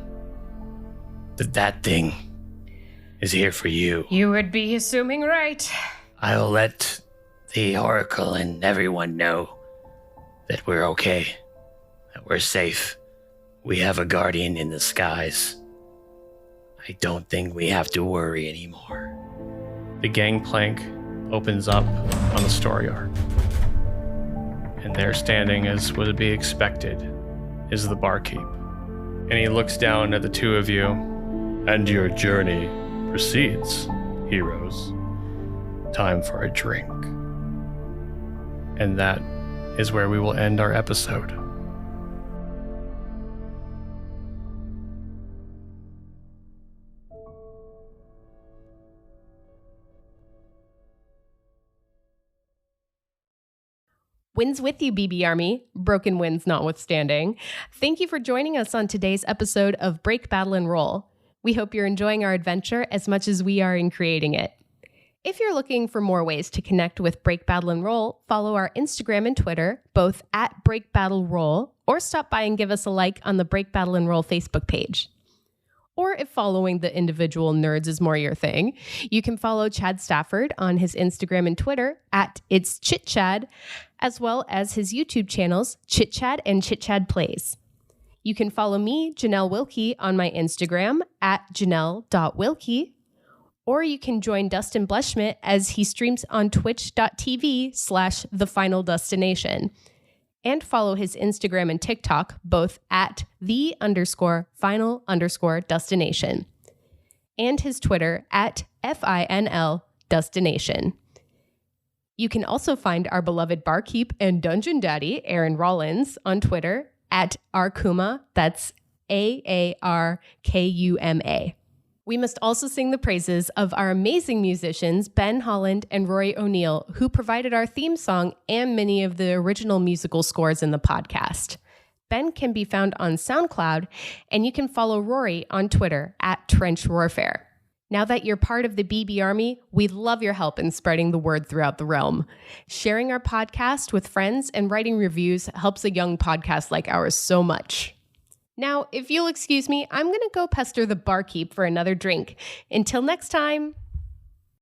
that thing is here for you. You would be assuming right. I'll let the Oracle and everyone know that we're okay, that we're safe. We have a guardian in the skies. I don't think we have to worry anymore. The gangplank opens up on the story arc, and there standing, as would be expected, is the barkeep. And he looks down at the two of you. And your journey proceeds, heroes. Time for a drink. And that is where we will end our episode. Winds with you, BB Army, broken winds notwithstanding. Thank you for joining us on today's episode of Break, Battle, and Roll. We hope you're enjoying our adventure as much as we are in creating it. If you're looking for more ways to connect with Break, Battle, and Roll, follow our Instagram and Twitter, both at Break, Battle, Roll, or stop by and give us a like on the Break, Battle, and Roll Facebook page. Or if following the individual nerds is more your thing, you can follow Chad Stafford on his Instagram and Twitter at It's Chit Chad, as well as his YouTube channels, Chit Chad and Chit Chad Plays. You can follow me, Janelle Wilke, on my Instagram at janelle.wilke, or you can join Dustin Blechschmidt as he streams on twitch.tv/thefinaldestination, and follow his Instagram and TikTok, both at _final_destination, and his Twitter at FINL_destination. You can also find our beloved barkeep and dungeon daddy, Aaron Rollins, on Twitter at Arkuma, that's AARKUMA. We must also sing the praises of our amazing musicians, Ben Holland and Rory O'Neill, who provided our theme song and many of the original musical scores in the podcast. Ben can be found on SoundCloud, and you can follow Rory on Twitter at Trench Warfare. Now that you're part of the BB Army, we'd love your help in spreading the word throughout the realm. Sharing our podcast with friends and writing reviews helps a young podcast like ours so much. Now, if you'll excuse me, I'm going to go pester the barkeep for another drink. Until next time.